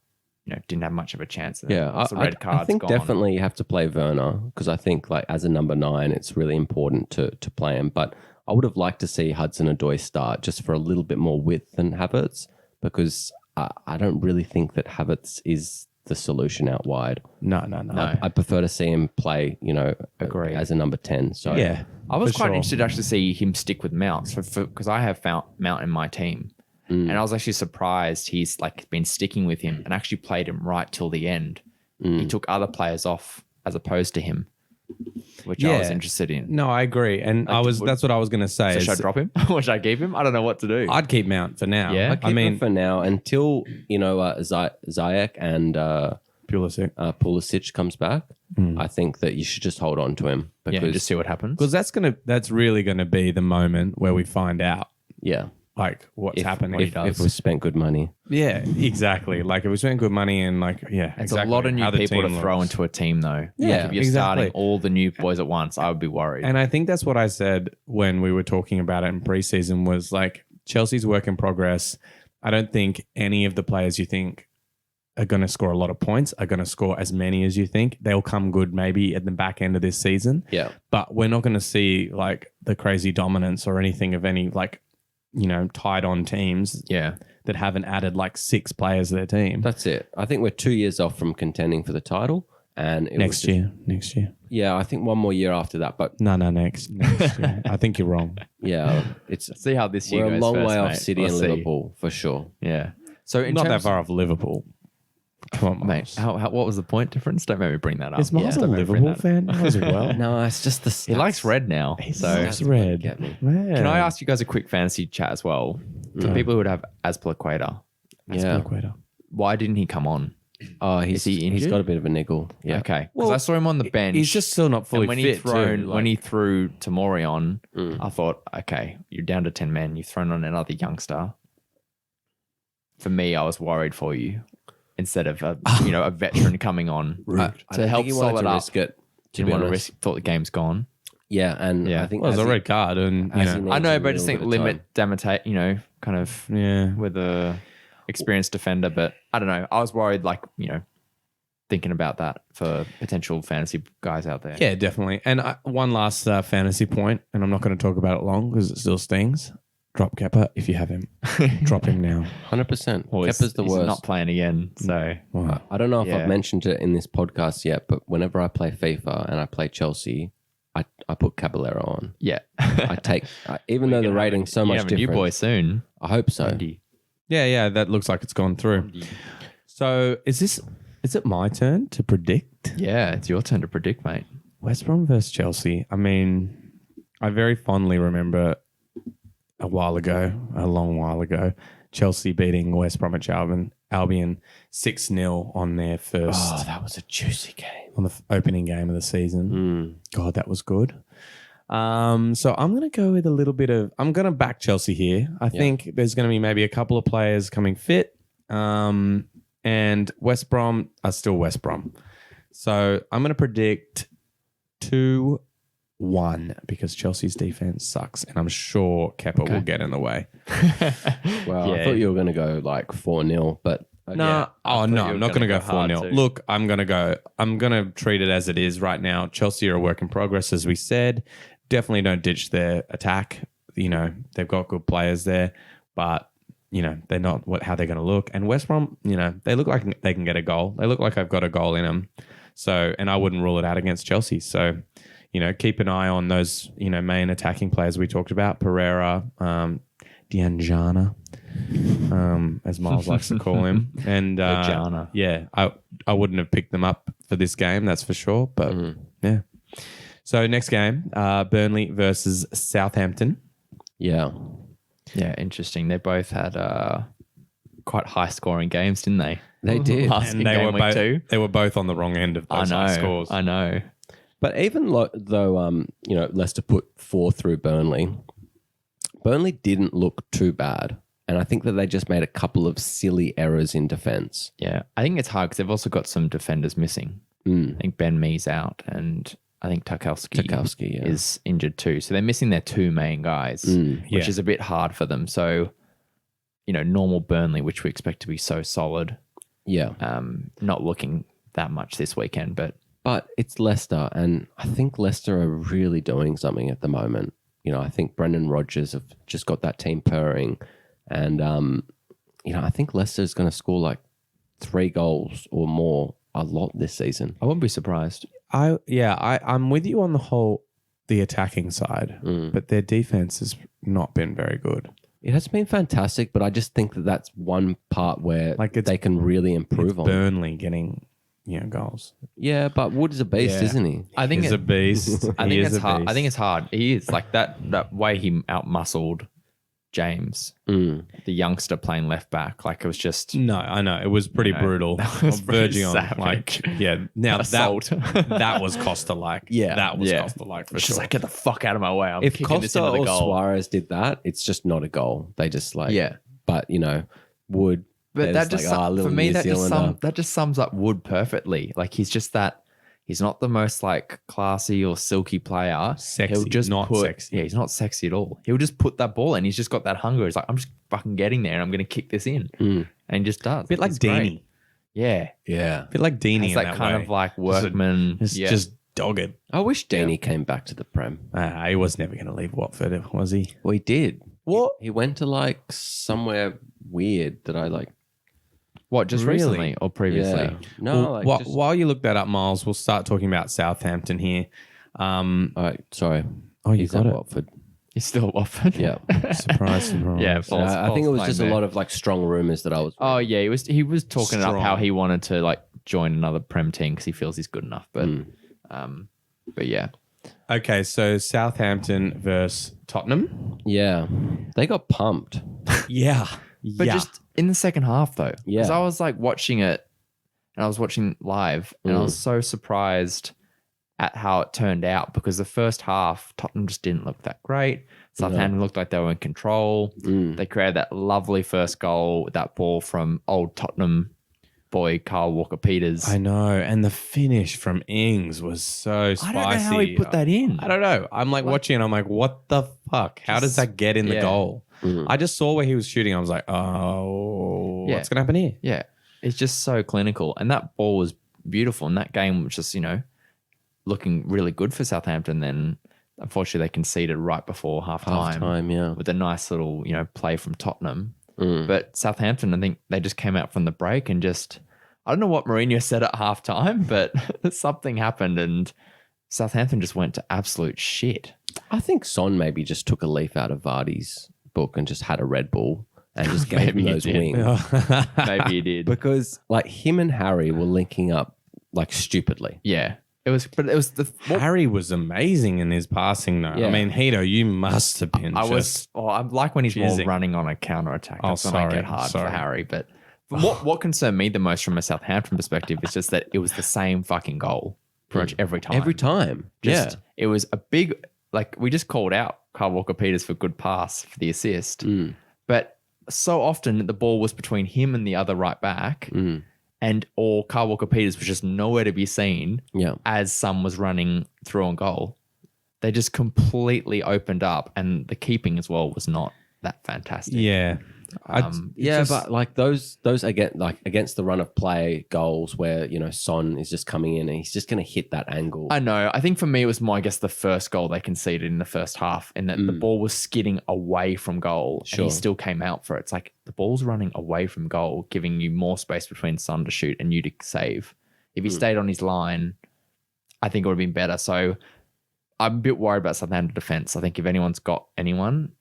you know, didn't have much of a chance. I think definitely you have to play Werner because I think like as a number 9, it's really important to play him. But I would have liked to see Hudson-Odoi start just for a little bit more width than Havertz because I don't really think that Havertz is the solution out wide. No. I prefer to see him play, Agree. as a number 10. So Yeah. I was for quite sure. interested to actually see him stick with Mount because I have found Mount in my team. And I was actually surprised he's like been sticking with him and actually played him right till the end. He took other players off as opposed to him, which I was Yeah. interested in. No, I agree. And that's what I was going to say. So is should I drop him? or should I keep him? I don't know what to do. I'd keep Mount for now. Yeah? keep him for now until, Ziyech and Pulisic. Pulisic comes back. I think that you should just hold on to him yeah, because just see what happens. Because that's really going to be the moment where we find out like what's happening. if we spent good money. Yeah, exactly. Like if we spend good money and like, yeah, It's exactly a lot of new how the people to team throw looks. into a team, though. Yeah, Like, if you're exactly. starting all the new boys at once, I would be worried. And I think that's what I said when we were talking about it in preseason was like Chelsea's work in progress. I don't think any of the players you think are going to score a lot of points are going to score as many as you think. They'll come good maybe at the back end of this season. Yeah. But we're not going to see like the crazy dominance or anything of any like, tied on teams yeah. that haven't added like 6 players to their team. That's it. I think we're 2 years off from contending for the title. And Next year. Yeah, I think one more year after that. But No, next year. I think you're wrong. yeah, it's See how this year we're a goes long first, way off mate. City Let's and see. Liverpool for sure. Yeah. So in Not that terms far off Liverpool. Come on, mate, Miles. what was the point difference? Don't make me bring that up. Is Miles a Don't make me bring Liverpool that up. fan as well? No, it's just the He likes red now. So It's red. Get me. Man. can I ask you guys a quick fantasy chat as well? For people who would have Azpilicueta, Yeah. why didn't he come on? Oh, Is he he's injured? got a bit of a niggle. Yeah. Okay. Because Well, I saw him on the bench. He's just still not fully and when fit. when he threw Tamori on, I thought, okay, you're down to 10 men. You've thrown on another youngster. For me, I was worried for you instead of a veteran coming on I to don't help think he wanted solid to up. risk it. To Didn't be want to honest. risk. Thought the game's gone. Yeah, and Yeah. I think well, it was as a he- red card, and as he you know, needs I know, a but I just think little bit of limit Damitate, kind of yeah. with a experienced defender. But I don't know. I was worried, thinking about that for potential fantasy guys out there. Yeah, definitely. And one last fantasy point, and I'm not going to talk about it long because it still stings. Drop Kepa if you have him. Drop him now. 100%. Well, Kepa's the he's worst. not playing again. So Wow. I don't know if Yeah. I've mentioned it in this podcast yet, but whenever I play FIFA and I play Chelsea, I put Caballero on. yeah, I take, even though the rating's so much you have a new different. boy soon. I hope so. Yeah, that looks like it's gone through. So is it my turn to predict? Yeah, it's your turn to predict, mate. West Brom versus Chelsea. I mean, I very fondly remember a long while ago, Chelsea beating West Bromwich Albion 6-0 on their first, Oh, that was a juicy game. on the opening game of the season. God, that was good. So I'm going to go with I'm going to back Chelsea here. I think there's going to be maybe a couple of players coming fit. And West Brom are still West Brom. So I'm going to predict 2-1 because Chelsea's defense sucks. And I'm sure Kepa will get in the way. Well, I Yeah. thought you were going to go like 4-0, but No, Yeah, I thought no, you I'm were not going to gonna go go hard 4-0. too. Look, I'm going to treat it as it is right now. Chelsea are a work in progress, as we said. Definitely don't ditch their attack. They've got good players there, but, they're not how they're going to look. And West Brom, they look like they can get a goal. They look like they've got a goal in them. So, and I wouldn't rule it out against Chelsea. So, keep an eye on those, main attacking players we talked about. Pereira, Dianjana, as Miles likes to call him. And Dianjana. yeah, I wouldn't have picked them up for this game, that's for sure. But yeah. So next game, Burnley versus Southampton. yeah. Yeah, interesting. They both had quite high scoring games, didn't they? They did. Last And game week 2. they were both on the wrong end of those high scores. I know. But even though Leicester put 4 through Burnley didn't look too bad. And I think that they just made a couple of silly errors in defense. Yeah, I think it's hard because they've also got some defenders missing. I think Ben Mee's out, and I think Tarkowski, yeah. is injured too. So they're missing their 2 main guys, which Yeah. is a bit hard for them. So, normal Burnley, which we expect to be so solid, Yeah. not looking that much this weekend. But it's Leicester, and I think Leicester are really doing something at the moment. I think Brendan Rodgers have just got that team purring, and I think Leicester's going to score like 3 goals or more a lot this season. I wouldn't be surprised. I'm with you on the attacking side, but their defense has not been very good. It has been fantastic, but I just think that that's one part where they can really improve on. Burnley getting goals. Yeah, but Wood is a beast, isn't he? I think He's a beast. I think He it's is a hard. I beast. think it's hard. He is like that way he outmuscled James, the youngster playing left back. Like it was just No, I know. It was pretty brutal. that was pretty verging on savage. Now Assault. that was Costa-like. Yeah. That was Yeah. Costa-like for It's sure. just like get the fuck out of my way. I'm If kicking this Costa into the or goal. Suarez did that, it's just not a goal. They just like But Wood. But that just for me Zealander. that just sums up Wood perfectly. Like he's just that. He's not the most like classy or silky player. Sexy, He'll just not sexy. Yeah, he's not sexy at all. He'll just put that ball in. He's just got that hunger. He's like, I'm just fucking getting there and I'm going to kick this in. And he just does. a bit like He's great. Deeney. Yeah. Yeah. A bit like Deeney He's in that that kind way. of like workman. It's just dogged. I wish Deeney came back to the Prem. He was never going to leave Watford, was he? Well, he did. What? He went to like somewhere weird that I like. What, just Really? recently or previously? Yeah. No, Well, while you look that up, Miles, we'll start talking about Southampton here. all right, sorry. Oh, you He's got at it. Watford. He's still at Watford. Yeah. Surprise. Yeah, false, I think it was false just claim a there. lot of like strong rumors that I was. Oh yeah, he was talking up how Strong. he wanted to like join another Prem team because he feels he's good enough. But yeah, Okay, so Southampton versus Tottenham. Yeah, they got pumped. Yeah. but just in the second half though, because Yeah. I was like watching it and I was watching live and I was so surprised at how it turned out because the first half Tottenham just didn't look that great. Southampton looked like they were in control. They created that lovely first goal with that ball from old Tottenham boy Carl Walker-Peters. I know. And the finish from Ings was so spicy. I don't know how he put that in. I don't know. I'm like watching and I'm like, what the fuck? How does that get in the Yeah. goal? I just saw where he was shooting. I was like, oh, Yeah. what's going to happen here? Yeah, it's just so clinical. And that ball was beautiful. And that game was just, looking really good for Southampton. Then, unfortunately, they conceded right before half time Yeah. with a nice little, play from Tottenham. But Southampton, I think they just came out from the break and just, I don't know what Mourinho said at half time, but something happened and Southampton just went to absolute shit. I think Son maybe just took a leaf out of Vardy's book and just had a Red Bull and just gave him Maybe he those did. wings. Maybe he did. Because like him and Harry were linking up like stupidly. Yeah. It was the Harry was amazing in his passing, though. Yeah. I mean, Heato, you must have been. I like when he's jizzing. more running on a counter attack. Oh, That's when I sorry, get hard sorry. for Harry. But what concerned me the most from a Southampton perspective is just that it was the same fucking goal pretty much every time. Every time. Just, It was a big, like we just called out Carl Walker-Peters for good pass for the assist. But so often the ball was between him and the other right back or Carl Walker-Peters was just nowhere to be seen Yeah. as Son was running through on goal. They just completely opened up and the keeping as well was not that fantastic. Yeah. But like those against the run of play goals where, Son is just coming in and he's just going to hit that angle. I know. I think for me, it was more, I guess, the first goal they conceded in the first half and that the ball was skidding away from goal and he still came out for it. It's like the ball's running away from goal, giving you more space between Son to shoot and you to save. If he stayed on his line, I think it would have been better. So I'm a bit worried about Southampton defense. I think if anyone's got anyone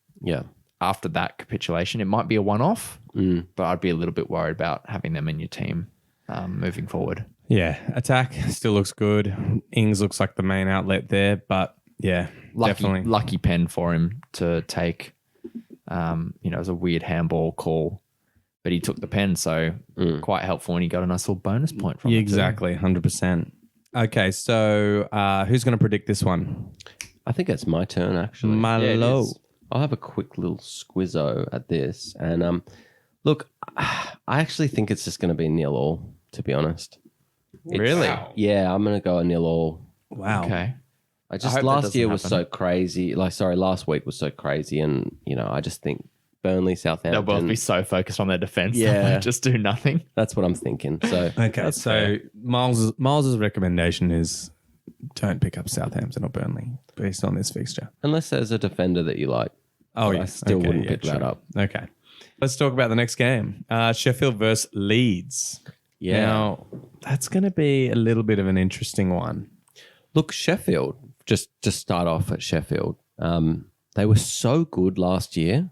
after that capitulation, it might be a one-off, but I'd be a little bit worried about having them in your team moving forward. Yeah. Attack still looks good. Ings looks like the main outlet there, but yeah, definitely. Lucky pen for him to take. It was a weird handball call, but he took the pen, so quite helpful when he got a nice little bonus point from it too. Exactly, 100%. Okay, so who's going to predict this one? I think it's my turn actually. Malo. I'll have a quick little squizzo at this. And look, I actually think it's just going to be 0-0, to be honest. Really? Yeah, I'm going to go a 0-0. Wow. Okay. I hope just that last doesn't year was happen. so crazy. Last week was so crazy. And, I just think Burnley, They'll Southampton. both be so focused on their defense. Yeah. They'll just do nothing. That's what I'm thinking. So, Okay, so Miles's recommendation is don't pick up Southampton or Burnley based on this fixture. unless there's a defender that you like. Oh, I still wouldn't pick that up. Okay. Let's talk about the next game. Sheffield versus Leeds. Yeah. Now, that's going to be a little bit of an interesting one. Look, Sheffield, just to start off at Sheffield, they were so good last year,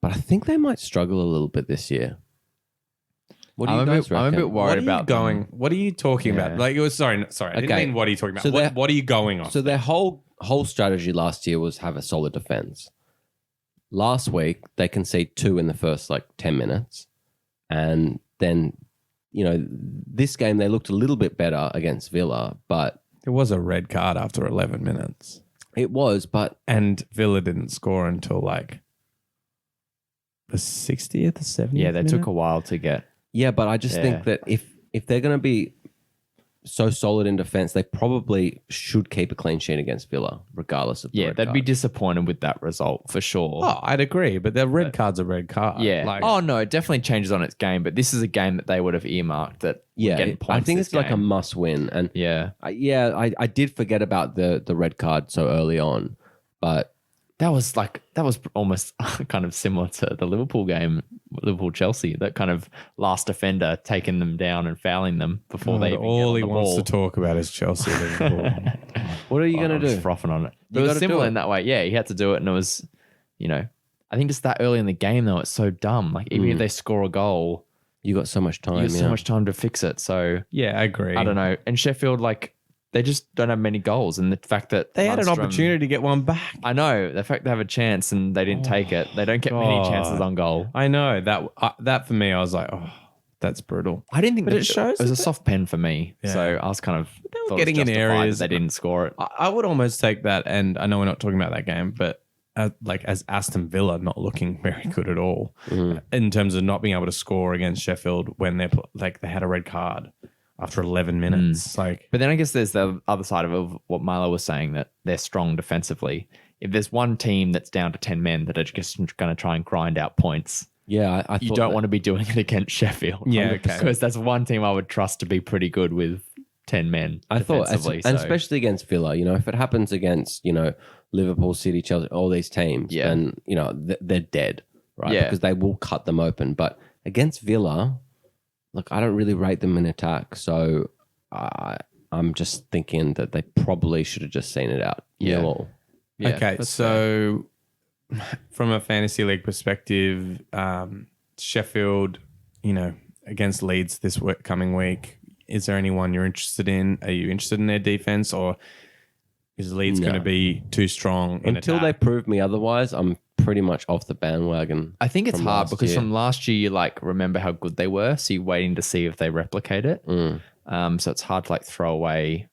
but I think they might struggle a little bit this year. What do you guys reckon? I'm a bit worried about them. What are you talking about? Like, it was sorry. I didn't mean what are you talking about? So what are you going on? So their whole strategy last year was have a solid defense. Last week, they conceded 2 in the first 10 minutes. And then, this game, they looked a little bit better against Villa, but There was a red card after 11 minutes. it was, but And Villa didn't score until the 60th or 70th. Yeah, they minute? took a while to get. yeah, but I just think that if they're going to be so solid in defense, they probably should keep a clean sheet against Villa, regardless of the Yeah, red they'd card. be disappointed with that result for sure. Oh, I'd agree, but the red card's a red card. Yeah. Oh no, it definitely changes on its game, but this is a game that they would have earmarked that. Yeah, getting I points think this it's like a game. must win. And Yeah, I did forget about the red card so early on, but that was almost kind of similar to the Liverpool game, Liverpool Chelsea. That kind of last defender taking them down and fouling them before they even all get he on the wants ball. to talk about is Chelsea. Liverpool. what are you I going to was do? frothing on it. You But it was gotta do similar it. in that way. Yeah, he had to do it, and it was, I think just that early in the game though, it's so dumb. Like even if they score a goal, You got so much time. you have so much time to fix it. So Yeah, I agree. I don't know. And Sheffield, they just don't have many goals, and the fact that They had an Lundstram- opportunity to get one back. I know the fact they have a chance and they didn't take it. They don't get many God. chances on goal. I know that for me, I was like, oh, that's brutal. I didn't think But that it shows it was a that- soft pen for me. Yeah. So I was kind of were thought it was getting in justified that areas- they didn't score it. I would almost take that, and I know we're not talking about that game, but as Aston Villa not looking very good at all in terms of not being able to score against Sheffield when they had a red card after 11 minutes. But then I guess there's the other side of what Milo was saying, that they're strong defensively. If there's one team that's down to 10 men that are just going to try and grind out points, Yeah, I you thought don't that- want to be doing it against Sheffield. Yeah, okay. Because that's one team I would trust to be pretty good with 10 men. I thought, defensively, and so- especially against Villa, if it happens against, Liverpool, City, Chelsea, all these teams, Yeah. then, they're dead, right? Yeah. Because they will cut them open. But against Villa, look, I don't really rate them in attack. So I'm just thinking that they probably should have just seen it out. Yeah. Nil all. Yeah, Okay, that's so from a fantasy league perspective, Sheffield, against Leeds this coming week, is there anyone you're interested in? Are you interested in their defense, or is Leeds No. going to be too strong in Until attack? they prove me otherwise, I'm pretty much off the bandwagon. I think it's from hard last because year. from last year, you remember how good they were. So you're waiting to see if they replicate it. So it's hard to throw away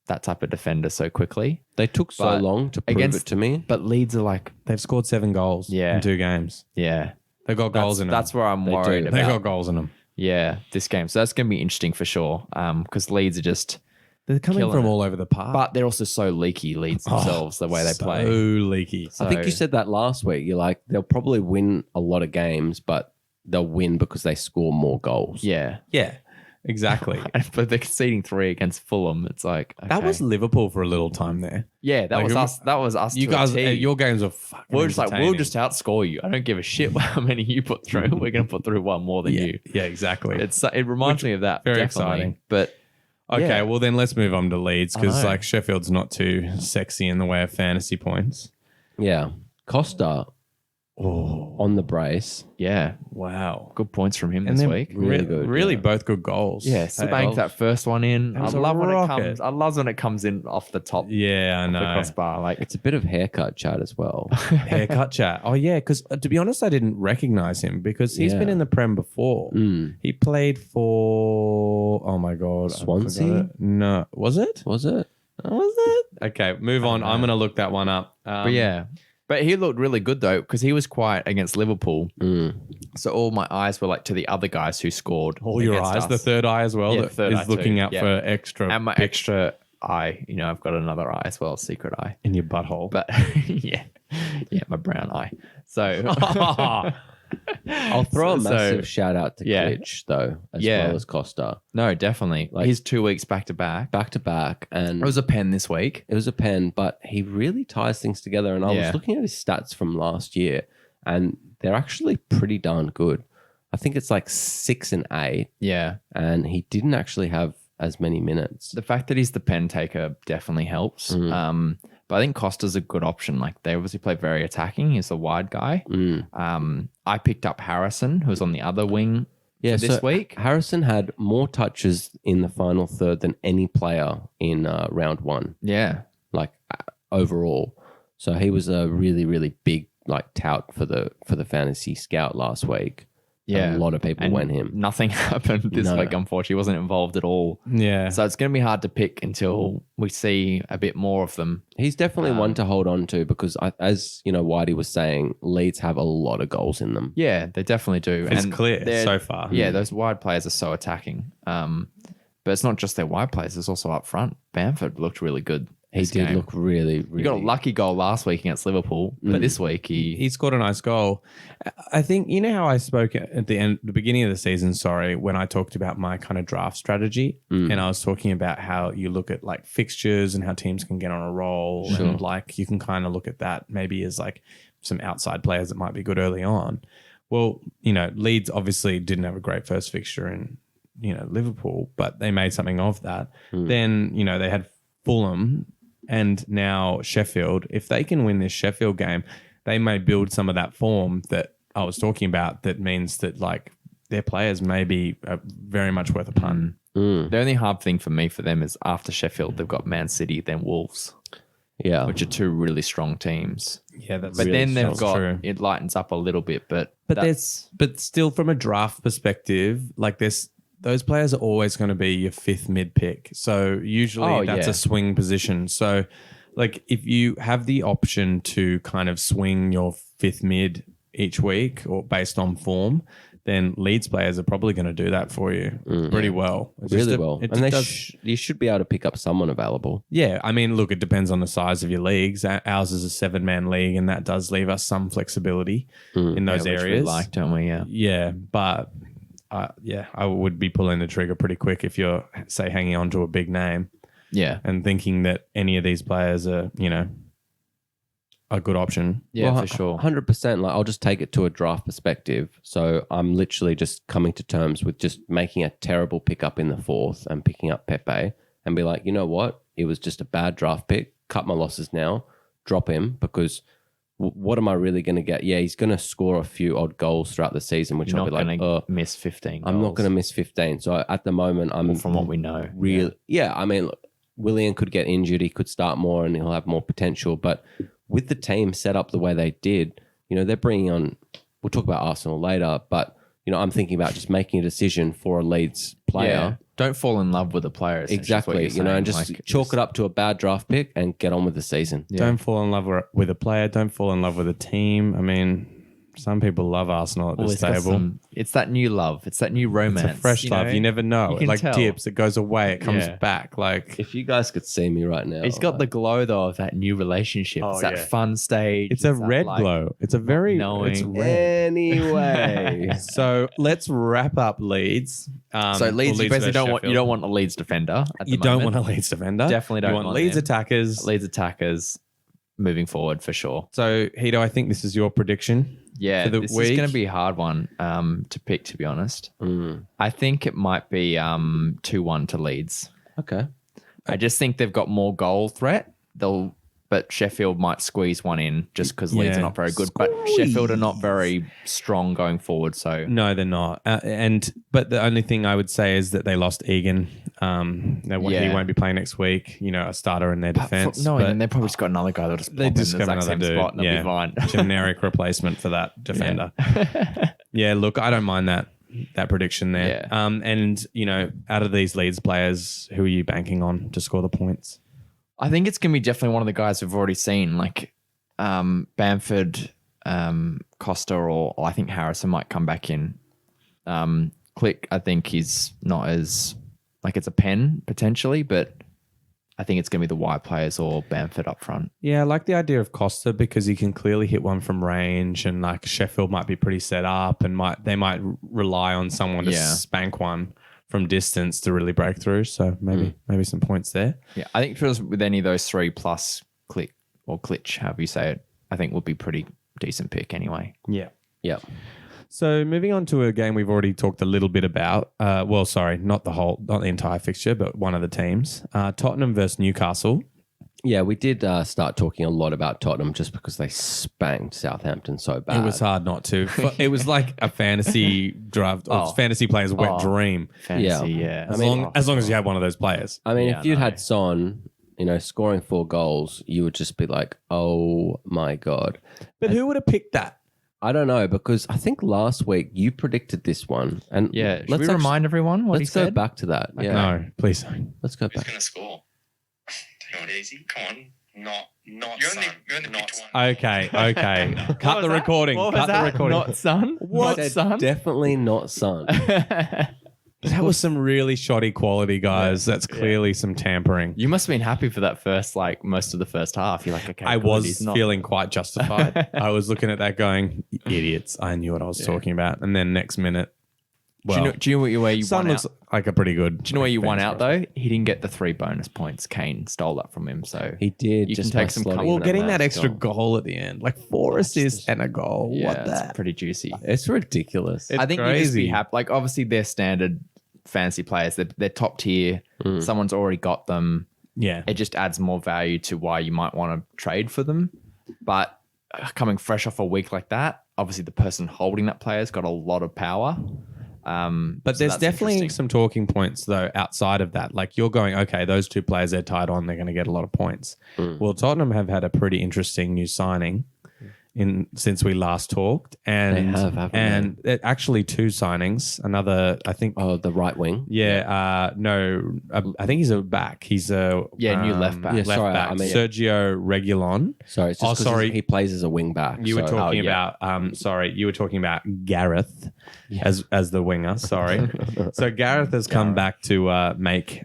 that type of defender so quickly. They took so But long to prove against- it to me. But Leeds are They've scored 7 goals in 2 games. yeah. They've got goals in them. That's where I'm They worried do. They've about. got goals in them. Yeah, this game. So that's going to be interesting for sure. Because Leeds are just, They're coming Killing from it. all over the park. but they're also so leaky, Leeds themselves, the way they so play. leaky. So, I think you said that last week. You're like, they'll probably win a lot of games, but they'll win because they score more goals. yeah. Yeah, exactly. But they're conceding 3 against Fulham. It's like, That okay. was Liverpool for a little time there. yeah, that like, was who- us. That was us. You to a guys, T. your games are fucking We're just we'll entertaining. just outscore you. I don't give a shit how many you put through. We're going to put through one more than yeah, you. yeah, exactly. It reminds me of that. very definitely. exciting. But Okay, yeah. well then let's move on to Leeds I because know. Sheffield's not too sexy in the way of fantasy points. Yeah. Costa on the brace. yeah, Wow. good points from him And this then week. Really good, Really yeah. both good goals. Yeah, Hey, banked that first one in. That I was a love when it rocket. comes. I love when it comes in off the top Yeah, I of the know. crossbar. It's a bit of haircut chat as well. Haircut chat. Oh yeah, because to be honest, I didn't recognize him because he's Yeah. been in the Prem before. He played for my god, I Swansea? forgot it. No, was it? Was it? Was it? Okay, move on. I'm gonna look that one up. But yeah, but he looked really good though because he was quiet against Liverpool. So all my eyes were to the other guys who scored. all your against eyes, us. the third eye as well, Yeah, that third is eye looking too. out Yeah. for extra And my extra eye. I've got another eye as well, secret eye. in your butthole. But yeah, my brown eye. So I'll throw a So- massive shout out to yeah. Glitch though, as Yeah. well as Costa. no, definitely. He's 2 weeks back to back. Back to back. And It was a pen this week. it was a pen, but he really ties things together. And I Yeah. was looking at his stats from last year, and they're actually pretty darn good. I think it's like 6 and 8, Yeah. and he didn't actually have as many minutes. The fact that he's the pen taker definitely helps. But I think Costa's a good option. Like they obviously play very attacking. He's a wide guy. I picked up Harrison, who's on the other wing this week. Harrison had more touches in the final third than any player in round 1, Yeah. like overall. So he was a really, really big like tout for the fantasy scout last week. Yeah. A lot of people And went him. Nothing happened this week, unfortunately. He wasn't involved at all. Yeah. So it's going to be hard to pick until we see a bit more of them. He's definitely one to hold on to because, as you know, Whitey was saying, Leeds have a lot of goals in them. Yeah, they definitely do. It's And clear they're- so far. Yeah, those wide players are so attacking. But it's not just their wide players. It's also up front. Bamford looked really good. He this did game. look really, really. He got a lucky goal last week against Liverpool, but this week He scored a nice goal. I think, you know how I spoke at the beginning of the season, when I talked about my kind of draft strategy and I was talking about how you look at like fixtures and how teams can get on a roll and like you can kind of look at that maybe as like some outside players that might be good early on. Well, you know, Leeds obviously didn't have a great first fixture in, you know, Liverpool, but they made something of that. Then, you know, they had Fulham and now Sheffield. If they can win this Sheffield game, they may build some of that form that I was talking about. That means that like their players may be very much worth a punt. The only hard thing for me for them is after Sheffield, they've got Man City, then Wolves, which are two really strong teams. Yeah, that's But really then they've got true. it lightens up a little bit. But Still from a draft perspective, like those players are always going to be your 5th mid pick. So usually that's a swing position. So like if you have the option to kind of swing your 5th mid each week or based on form, then Leeds players are probably going to do that for you pretty well. It's really just well. it And does- you should be able to pick up someone available. yeah, I mean, look, it depends on the size of your leagues. Ours is a 7-man league, and that does leave us some flexibility in those which we areas. like, don't we? Yeah. Yeah, but I would be pulling the trigger pretty quick if you're, say, hanging on to a big name Yeah. and thinking that any of these players are, you know, a good option. Yeah, Well, for sure. 100%. Like I'll just take it to a draft perspective. So I'm literally just coming to terms with just making a terrible pickup in the 4th and picking up Pepe and be like, you know what? It was just a bad draft pick. Cut my losses now. Drop him because what am I really going to get? Yeah, he's going to score a few odd goals throughout the season, which You're I'll not be like, going to miss 15 I'm not goals, going to miss 15. So at the moment, I'm from what we know. really, I mean, look, Willian could get injured. He could start more and he'll have more potential. But with the team set up the way they did, you know, they're bringing on, we'll talk about Arsenal later, but, you know, I'm thinking about just making a decision for a Leeds player. Yeah. Don't fall in love with a player. essentially is what Exactly. you're You know, and saying. just chalk it up to a bad draft pick and get on with the season. Yeah. Don't fall in love with a player. Don't fall in love with a team. I mean, some people love Arsenal at Well, this it's got table. it's that new love. It's that new romance. It's a fresh love. know? You never know. You It can like tell. dips. It goes away. It comes Yeah. back. Like If you guys could see me right now. It's got the glow though of that new relationship. Oh, It's that yeah. fun stage. it's a that, red like, glow. It's a very knowing. it's red. Anyway. So let's wrap up Leeds. So Leeds, you basically versus don't want Sheffield. a Leeds defender. At the You don't moment. want a Leeds defender. Definitely don't You want want Leeds them. attackers. Leeds attackers moving forward for sure. So Heato, I think this is your prediction. Yeah, For the this is week? going to be a hard one to pick, to be honest. Mm. I think it might be 2-1 to Leeds. Okay. I just think they've got more goal threat. But Sheffield might squeeze one in just because Leeds Yeah. are not very good. But Sheffield are not very strong going forward. So No, they're not. But the only thing I would say is that they lost Egan. He won't be playing next week. You know, a starter in their defense. no, but and they've probably just got another guy that'll just they pop in just the have exact another same dude. spot and they'll be fine. Generic replacement for that defender. Yeah, look, I don't mind that prediction there. Yeah. And you know, out of these Leeds players, who are you banking on to score the points? I think it's going to be definitely one of the guys we've already seen, like Bamford, Costa, or I think Harrison might come back in. Click, I think he's not as, like it's a pen potentially, but I think it's going to be the wide players or Bamford up front. Yeah, I like the idea of Costa because he can clearly hit one from range, and like Sheffield might be pretty set up, and they might rely on someone to spank one from distance to really break through. So maybe some points there. Yeah, I think just with any of those three plus Click or Klitsch, however you say it, I think would be pretty decent pick anyway. Yeah. Yeah. So moving on to a game we've already talked a little bit about. Well, sorry, not the entire fixture, but one of the teams. Tottenham versus Newcastle. Yeah, we did start talking a lot about Tottenham just because they spanked Southampton so bad. It was hard not to. It was like a fantasy draft, or fantasy player's wet dream. Fantasy, yeah. As long as you have one of those players. I mean, Yeah, if you'd I know. had Son, scoring 4 goals, you would just be like, oh my God. But who would have picked that? I don't know, because I think last week you predicted this one. And Yeah. Should we remind everyone what he let's go said? back to that. Yeah. No, please don't. Let's go Who's back. going to score? Take it easy. Come on. Not You Son. only Not picked Son. one. Okay. Cut the recording. What was Cut the that? recording. Not Son? What? Not Son? Definitely not Son. That was some really shoddy quality, guys. That's clearly some tampering. You must have been happy for that first, most of the first half. You're like, okay, I good, was he's not. feeling quite justified. I was looking at that going, idiots. I knew what I was talking about. And then next minute, well, do you know where you Son won looks out? like a pretty good. Do you know where you won out though? He didn't get the 3 bonus points. Kane stole that from him. So He did. You just can by take some slotting comfort. Well, in getting that last extra goal. goal at the end, like 4 assists and a goal. yeah, What it's the? pretty juicy. It's ridiculous. It's I think you just be crazy. happy. Like obviously they're standard fantasy players. They're top tier. Someone's already got them. Yeah. It just adds more value to why you might want to trade for them. But coming fresh off a week like that, obviously the person holding that player's got a lot of power. But So there's that's definitely interesting. some talking points though outside of that. Like you're going, okay, those 2 players they're tied on, they're going to get a lot of points. Well, Tottenham have had a pretty interesting new signing since we last talked, and They have, haven't and actually 2 signings. Another, I think. Oh, the right wing. Yeah, I think he's a back. He's a new left back. Yeah, left sorry, back. I mean- Sergio Regulon. Sorry, it's just 'cause sorry. he plays as a wing back. You were so- talking yeah. about you were talking about Gareth as the winger. Sorry. So Gareth has come back to make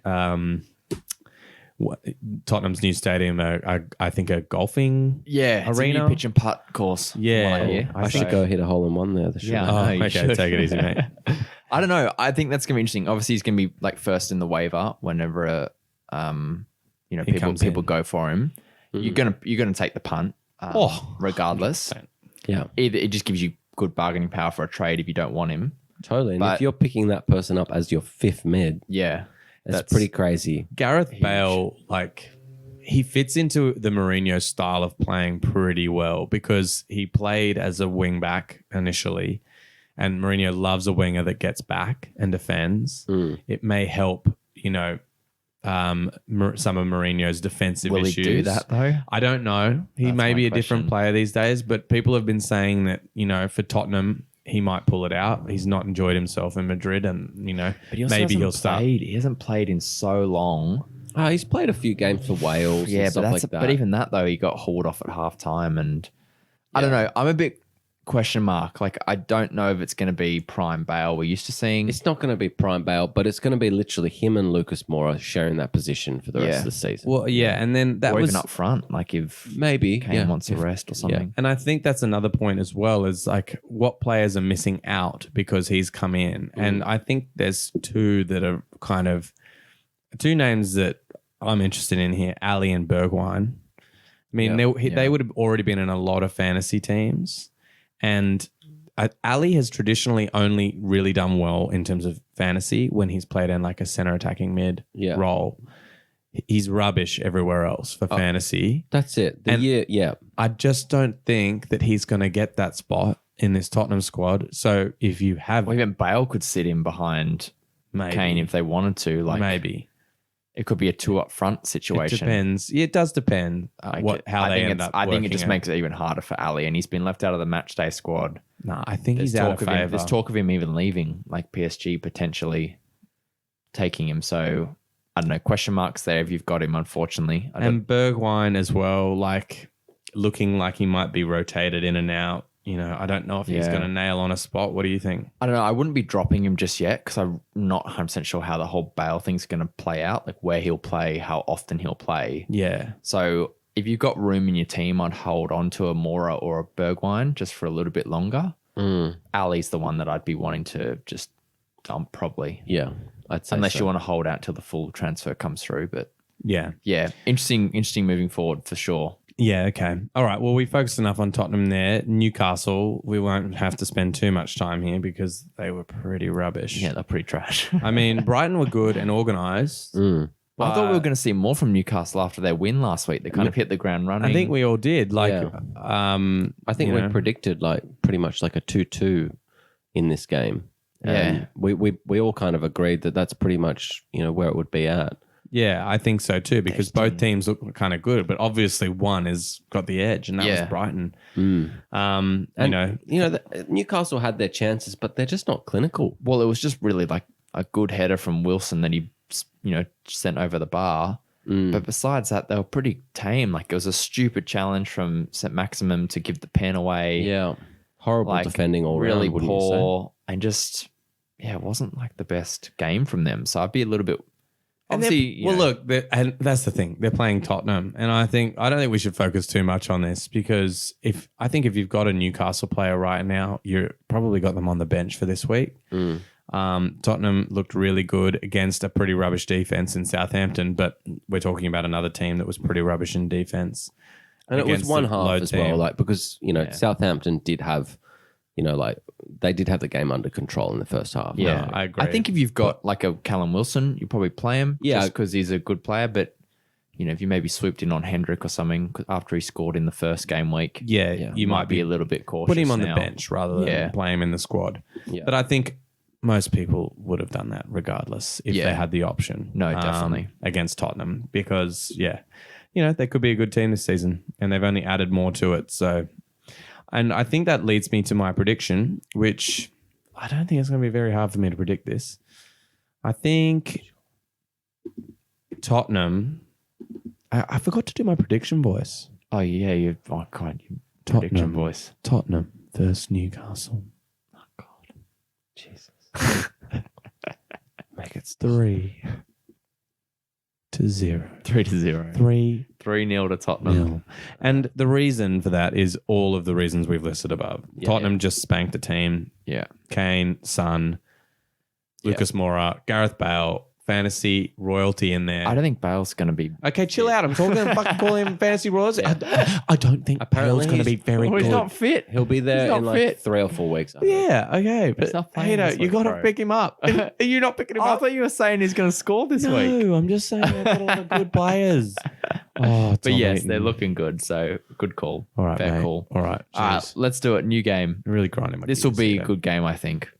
Tottenham's new stadium I think a golfing Yeah, it's a new arena. pitch and putt course. from Yeah. what I hear. I should go hit a hole in one there. Yeah. Oh, No, you okay, should. take it easy, mate. I don't know. I think that's gonna be interesting. Obviously, he's gonna be like first in the waiver whenever people comes people in. go for him. You're gonna take the punt, regardless. 100%. Yeah, Either it just gives you good bargaining power for a trade if you don't want him. totally. And But- if you're picking that person up as your 5th mid, Yeah, that's pretty crazy. Gareth Bale, like he fits into the Mourinho style of playing pretty well because he played as a wing back initially, and Mourinho loves a winger that gets back and defends. It may help, some of Mourinho's defensive Will issues. he do that though? I don't know. He That's may my be a different question. player these days, but people have been saying that, for Tottenham, he might pull it out. He's not enjoyed himself in Madrid and, But he also maybe hasn't he'll start. played. He hasn't played in so long. Oh, he's played a few games for Wales. Yeah, and but stuff like that. but even that though, he got hauled off at halftime, and I don't know. I'm a bit question mark. Like I don't know if it's going to be prime Bale we're used to seeing. it's not going to be prime Bale, but it's going to be literally him and Lucas Moura sharing that position for the rest Yeah. of the season. Well, yeah, and then that or was even up front, like if Maybe. Kane wants a rest or something. And I think that's another point as well is like what players are missing out because he's come in. And I think there's 2 that are kind of 2 names that I'm interested in here, Ali and Bergwijn. I mean, they would have already been in a lot of fantasy teams. And Ali has traditionally only really done well in terms of fantasy when he's played in like a center attacking mid role. He's rubbish everywhere else for fantasy. That's it. I just don't think that he's going to get that spot in this Tottenham squad. So if you have Well, even Bale could sit in behind maybe, Kane if they wanted to. Like maybe it could be a 2 up front it situation. depends. It does depend how they end up. I think it just working makes it even harder for Ali, and he's been left out of the match day squad. No, I think he's out of favor. There's talk of him even leaving, like PSG potentially taking him. So I don't know. Question marks there if you've got him. Unfortunately, And Bergwijn as well, like looking like he might be rotated in and out. I don't know if he's Yeah. going to nail on a spot. What do you think? I don't know. I wouldn't be dropping him just yet because I'm not 100% sure how the whole Bale thing's going to play out, like where he'll play, how often he'll play. Yeah. So if you've got room in your team, I'd hold on to a Moura or a Bergwijn just for a little bit longer. Ali's the one that I'd be wanting to just dump probably. Yeah. I'd say Unless so. you want to hold out till the full transfer comes through. But Yeah. yeah, interesting moving forward for sure. Yeah, okay. All right. Well, we focused enough on Tottenham there. Newcastle, we won't have to spend too much time here because they were pretty rubbish. Yeah, they're pretty trash. I mean, Brighton were good and organised. I thought we were going to see more from Newcastle after their win last week. They kind of hit the ground running. I think we all did. Like, I think we predicted like pretty much like a 2-2 in this game. Yeah. We all kind of agreed that that's pretty much, where it would be at. Yeah, I think so too, because both teams look kind of good, but obviously one has got the edge, and that was Brighton. Newcastle had their chances, but they're just not clinical. Well, it was just really like a good header from Wilson that he, sent over the bar. But besides that, they were pretty tame. Like it was a stupid challenge from St. Maximum to give the pen away. Yeah. Horrible defending all really round, poor, and just, it wasn't like the best game from them. So I'd be a little bit... Obviously, look, and that's the thing. They're playing Tottenham, and I don't think we should focus too much on this because if you've got a Newcastle player right now, you probably got them on the bench for this week. Tottenham looked really good against a pretty rubbish defense in Southampton, but we're talking about another team that was pretty rubbish in defense. And it was one half as well, like because Southampton did have, they did have the game under control in the first half. Yeah, No, I agree. I think if you've got like a Callum Wilson, you probably play him. Yeah, because he's a good player. But if you maybe swooped in on Hendrick or something after he scored in the first game week, you might be a little bit cautious. Put him on now. the bench rather than play him in the squad. Yeah. But I think most people would have done that regardless if they had the option. No, definitely. Against Tottenham because, they could be a good team this season and they've only added more to it. So, and I think that leads me to my prediction, which I don't think it's going to be very hard for me to predict this. I think Tottenham. I forgot to do my prediction, boys. Oh yeah, you prediction voice. Tottenham versus Newcastle. Oh God, Jesus. Make it 3-0. 3-0. 3-0 to Tottenham. And the reason for that is all of the reasons we've listed above. Tottenham just spanked a team. Yeah. Kane, Son, Lucas Moura, Gareth Bale, fantasy royalty in there. I don't think Bale's going to be... Okay, chill out. I'm talking fucking calling him fantasy royalty. I don't think Apparently Bale's going to be very good. He's not fit. He'll be there in like 3 or 4 weeks. Yeah, okay. But not playing this Heato, you week, got to bro. pick him up. Are you not picking him I up? thought you were saying he's going to score this week. No, I'm just saying they've got a lot of good players. But Tom yes, Heaton. they're looking good. So good call. All right, Fair mate. call. All right. Jeez. Let's do it. New game. Really grinding my This will gears be here. a good game, I think.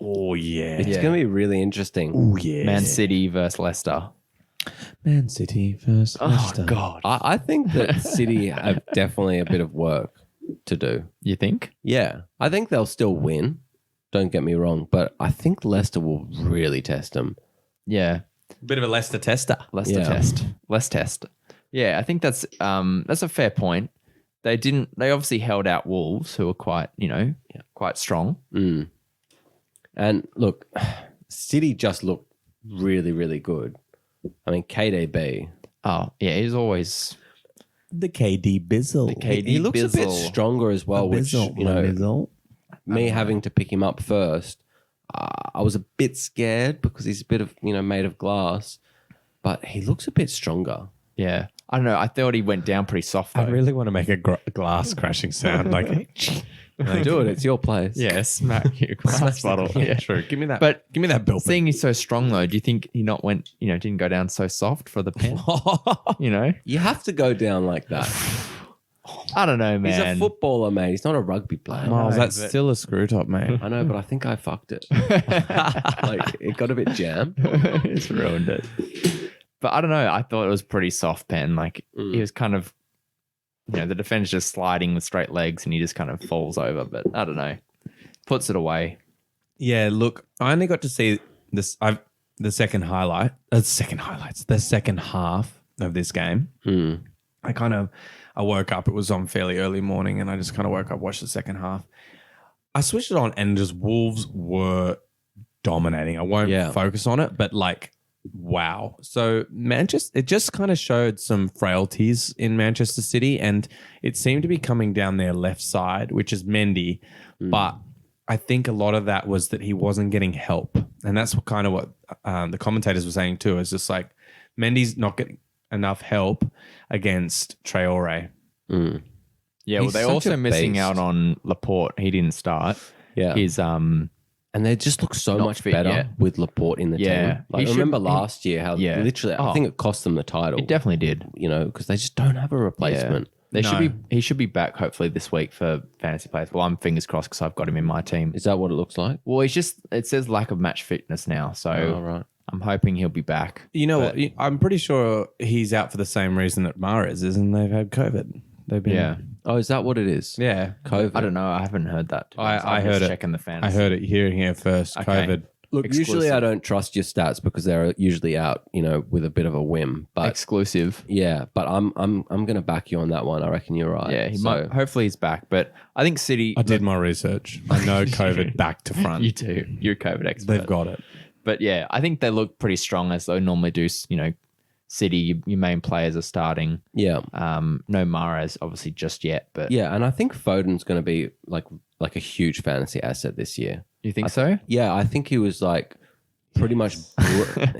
Oh, yeah. It's going to be really interesting. Oh, yeah. Man City versus Leicester. Man City versus Leicester. God. I think that City have definitely a bit of work to do. You think? Yeah. I think they'll still win. Don't get me wrong. But I think Leicester will really test them. Yeah. Bit of a Leicester tester. Leicester Yeah. test. Let's test. Yeah, I think that's a fair point. They obviously held out Wolves, who are quite, quite strong. And look, City just looked really, really good. I mean, KDB. Oh, yeah, he's always The KD Bizzle. the KD He looks a bit Bizzle. stronger as well, which, me having to pick him up first, I was a bit scared because he's a bit of, made of glass, but he looks a bit stronger. Yeah. I don't know. I thought he went down pretty soft, though. I really want to make a glass crashing sound. Like, Do it. It's your place. Yeah, smack your glass bottle. Yeah. true. Give me that. But give me that bill. seeing he's so strong, though, do you think he didn't go down so soft for the pen? You have to go down like that. I don't know, He's man. a footballer, mate. He's not a rugby player. Miles, that's but- still a screw top, mate. I know, but I think I fucked it. Like, it got a bit jammed. It's ruined it. But I don't know. I thought it was pretty soft pen. Like he was kind of, the defender's just sliding with straight legs and he just kind of falls over. But I don't know. Puts it away. Yeah, look, I only got to see this. The second half of this game. I woke up. It was on fairly early morning, and I just kind of woke up, watched the second half. I switched it on, and just Wolves were dominating. I won't focus on it, but like, wow. So it just kind of showed some frailties in Manchester City, and it seemed to be coming down their left side, which is Mendy, but I think a lot of that was that he wasn't getting help. And that's what the commentators were saying too. It's just like Mendy's not getting enough help against Traore. Yeah, well, He's they're such also a missing beast. out on Laporte. He didn't start. Yeah. He's And they just look so Not much fit better yet. with Laporte in the Yeah. team. Like, He I should- remember he- last year how Yeah. literally, I Oh. think it cost them the title. it definitely did. You know, because they just don't have a replacement. They No. he should be back hopefully this week for fantasy players. Well, I'm fingers crossed because I've got him in my team. Is that what it looks like? Well, it says lack of match fitness now, so Oh, right. I'm hoping he'll be back. You know what? I'm pretty sure he's out for the same reason that Mahrez is, and they've had COVID. They've been Yeah, Oh, is that what it is? yeah. COVID. I don't know. I haven't heard that. to be honest. I I'm heard just it. Checking the fantasy. I heard it here first. Okay. COVID. Look, usually I don't trust your stats because they're usually out, you know, with a bit of a whim. But Exclusive. yeah, but I'm going to back you on that one. I reckon you're right. Yeah, he So- might. Hopefully he's back, but I think City. I did my research. I know COVID back to front. You do. You're a COVID expert. They've got it. But yeah, I think they look pretty strong as they normally do. You know, City, your main players are starting. Yeah. No Mahrez, obviously, just yet. But Yeah, and I think Foden's going to be like a huge fantasy asset this year. you think so? Yeah, I think he was like pretty much,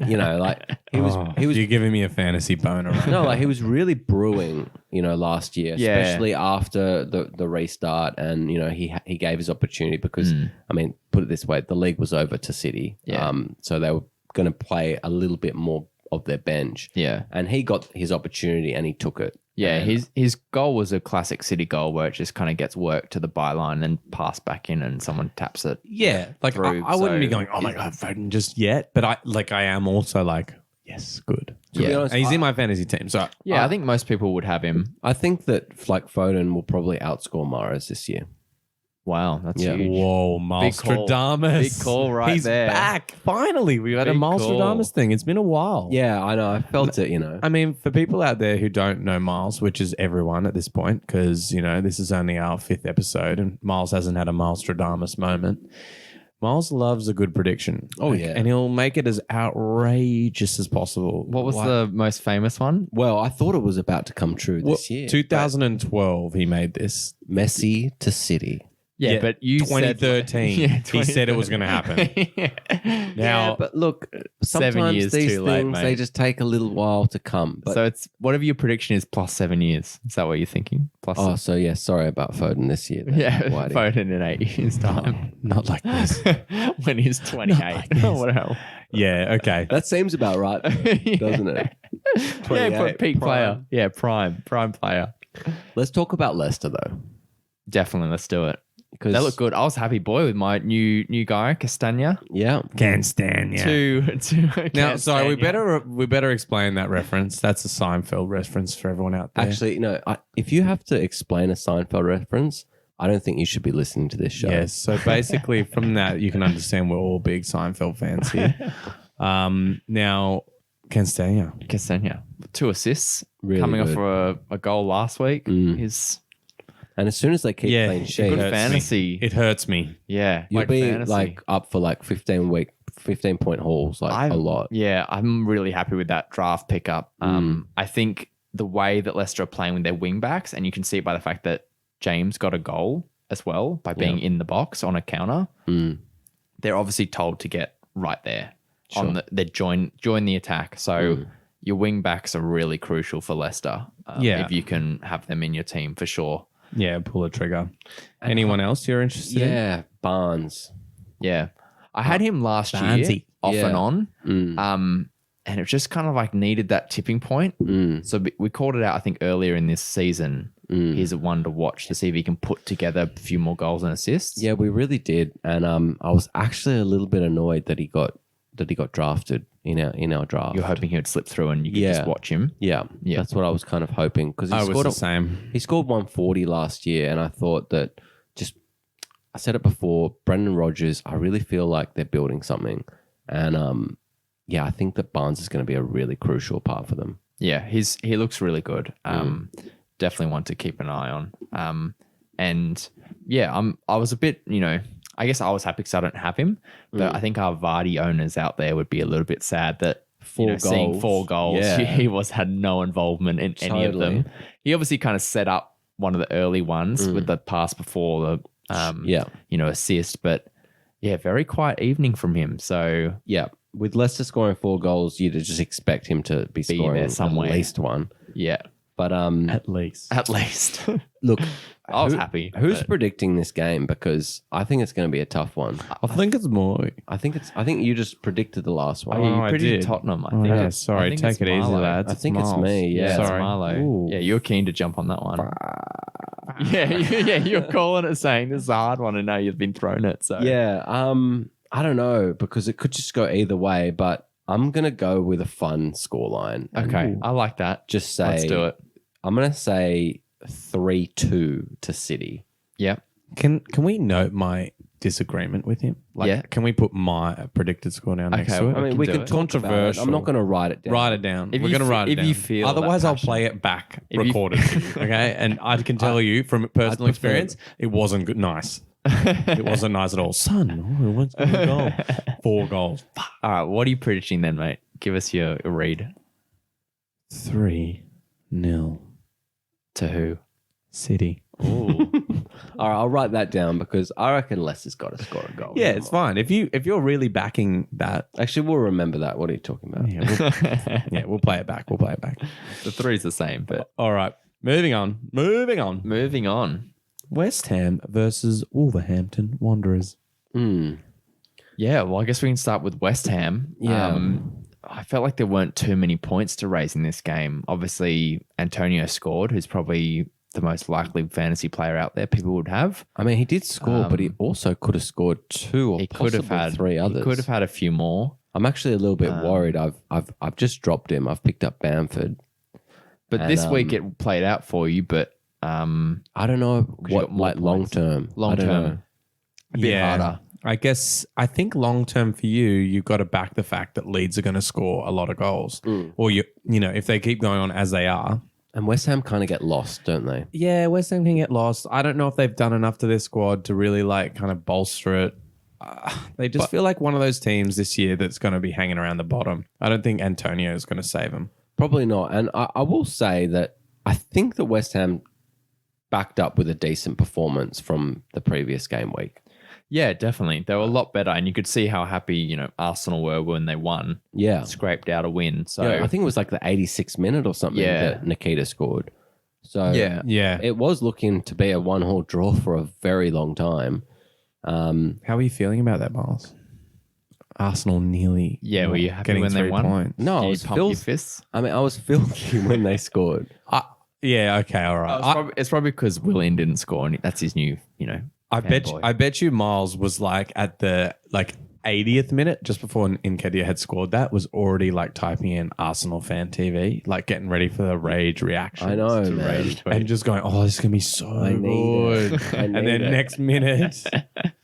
you know, like he was You're giving me a fantasy boner. Right? no, like he was really brewing, you know, last year, Yeah. especially after the restart, and you know he gave his opportunity because I mean, put it this way, the league was over to City, Yeah. so they were going to play a little bit more of their bench, Yeah. and he got his opportunity and he took it. Yeah, And- his goal was a classic City goal where it just kind of gets worked to the byline and passed back in, and someone taps it. Yeah, like Through, I wouldn't be so- going, oh my god, Foden just yet. But I am also like, yes, good. To be Yeah. honest, And he's in my fantasy team, so Yeah, I think most people would have him. I think that like Foden will probably outscore Mahrez this year. Wow, that's Yeah. huge. whoa, Miles Big call. Stradamus. Big call right He's there. back. Finally, we've had a Big Miles call. Stradamus thing. It's been a while. Yeah, I know. I felt it. You know. I mean, for people out there who don't know Miles, which is everyone at this point, because, you know, this is only our 5th episode and Miles hasn't had a Miles Stradamus moment. Miles loves a good prediction. Oh, yeah. And he'll make it as outrageous as possible. What was Like- the most famous one? Well, I thought it was about to come true this year. 2012, he made this. Messi to City. Yeah, Yeah, but you 2013. said He said it was going to happen. happen. Now, but look, 7 sometimes years these too late, things mate. they just take a little while to come. But So it's whatever your prediction is plus 7 years. Is that what you're thinking? Plus oh, so yeah, sorry about Foden this year. then, yeah, Whitey. Foden in 8 years time. not like this. When he's 28 or whatever. Yeah, okay. That seems about right, doesn't it? Yeah, 28, peak prime. player. Yeah, prime player. Let's talk about Leicester though, Definitely, let's do it. because They look good. I was happy boy with my new guy, Castagna. Yeah, Can't stand you. To Now, sorry, we better explain that reference. That's a Seinfeld reference for everyone out there. actually, no. If you have to explain a Seinfeld reference, I don't think you should be listening to this show. yes. So basically, from that, you can understand we're all big Seinfeld fans here. Now, Castagna. Castagna. 2 assists. Really coming good. off a goal last week. His And as soon as they keep Yeah, clean good sheets, good hurts me. fantasy. It hurts me. Yeah. you'll be fantasy. like up for like 15-point hauls, like a lot. Yeah, I'm really happy with that draft pickup. I think the way that Leicester are playing with their wing backs, and you can see it by the fact that James got a goal as well by being in the box on a counter. They're obviously told to get right there on they join the attack. So your wing backs are really crucial for Leicester. Yeah. If you can have them in your team for sure. Yeah, pull a trigger. Anyone else you're interested in? Yeah, Barnes. Yeah. I had him last year Fancy. off Yeah. and on. And it just kind of like needed that tipping point. So we called it out, I think, earlier in this season. He's a one to watch to see if he can put together a few more goals and assists. Yeah, we really did, and I was actually a little bit annoyed that he got drafted in our draft. You're hoping he would slip through and you could Yeah. just watch him. Yeah, Yeah. that's what I was kind of hoping because I was the same. He scored 140 last year, and I thought that I said it before, Brendan Rodgers, I really feel like they're building something, and I think that Barnes is going to be a really crucial part for them. Yeah, he looks really good. Definitely one to keep an eye on. And yeah, I was a bit, I guess I was happy because I don't have him, but I think our Vardy owners out there would be a little bit sad that seeing 4 goals, Yeah. he had no involvement in any of them. Totally. He obviously kind of set up one of the early ones with the pass before the assist, but yeah, very quiet evening from him. So Yeah, with Leicester scoring 4 goals, you'd just expect him to be scoring there somewhere. at least one. Yeah, But At least. at least. look, I was happy. Who's but- predicting this game? Because I think it's going to be a tough one. I think it's more. I think you just predicted the last one. Oh, yeah, I you predicted did. Tottenham. I Oh, think yeah, it's, sorry, I think take it's it easy, Marlow. lads. I think it's Myles. me, yeah. Yeah, Sorry. it's Marlow. Ooh. Yeah, you're keen to jump on that one. Yeah, you're calling it saying this is a hard one, and now you've been thrown it. So Yeah, I don't know because it could just go either way, but I'm gonna go with a fun scoreline. and okay, I like that. just say Let's do it. I'm gonna say 3-2 to City. Yep. Can we note my disagreement with him? Like, Yeah. Can we put my predicted score down next Okay, to it? well, I mean, can we do can it. talk about it. Controversial. I'm not gonna write it down. Write it down. If We're you going to fe- write it if down. you feel that Otherwise, I'll passion- play it back, If you- recorded to you, okay? And I can tell you from personal I'd prefer- experience, it wasn't good, nice. It wasn't nice at all. Son, what's going to goal? 4 goals. All right, what are you predicting then, mate? Give us your read. 3-0 To who? City. Ooh. All right, I'll write that down because I reckon Leicester's got to score a goal. Yeah, it's fine. If you're really backing that, Actually, we'll remember that. What are you talking about? we'll play it back. We'll play it back. The three's the same, but All right. Moving on. moving on. West Ham versus Wolverhampton Wanderers. Yeah, well, I guess we can start with West Ham. Yeah. I felt like there weren't too many points to raise in this game. Obviously, Antonio scored, who's probably the most likely fantasy player out there people would have. I mean, he did score, but he also could have scored 2 or He could have possibly had 3 others. He could have had a few more. I'm actually a little bit worried. I've just dropped him. I've picked up Bamford. But And, this week it played out for you, but I don't know you got what more like long points. term. long I don't know. term, a bit harder. I think long term for you've got to back the fact that Leeds are going to score a lot of goals. Or if they keep going on as they are. And West Ham kind of get lost, don't they? Yeah, West Ham can get lost. I don't know if they've done enough to their squad to really like kind of bolster it. They just feel like one of those teams this year that's going to be hanging around the bottom. I don't think Antonio is going to save them. Probably not. And I will say that I think that West Ham backed up with a decent performance from the previous game week. Yeah, definitely. They were a lot better, and you could see how happy Arsenal were when they won. Yeah. Scraped out a win. So Yeah, I think it was like the 86th minute or something Yeah. that Nikita scored. So Yeah. it was looking to be a 1-1 draw for a very long time. How are you feeling about that, Myles? Arsenal nearly were you happy getting when they 3 won? points. No, I Can you was pump your filthy. fists? I mean, I was filthy when they scored. Yeah, okay, all right. It's probably because Willian didn't score, and that's his new, I fanboy. bet you Myles was like at the 80th minute, just before Nketiah had scored that, was already like typing in Arsenal fan TV, like getting ready for the rage reaction. I know, man. And just going, oh, this is going to be so need good. it. I And need then it. next minute,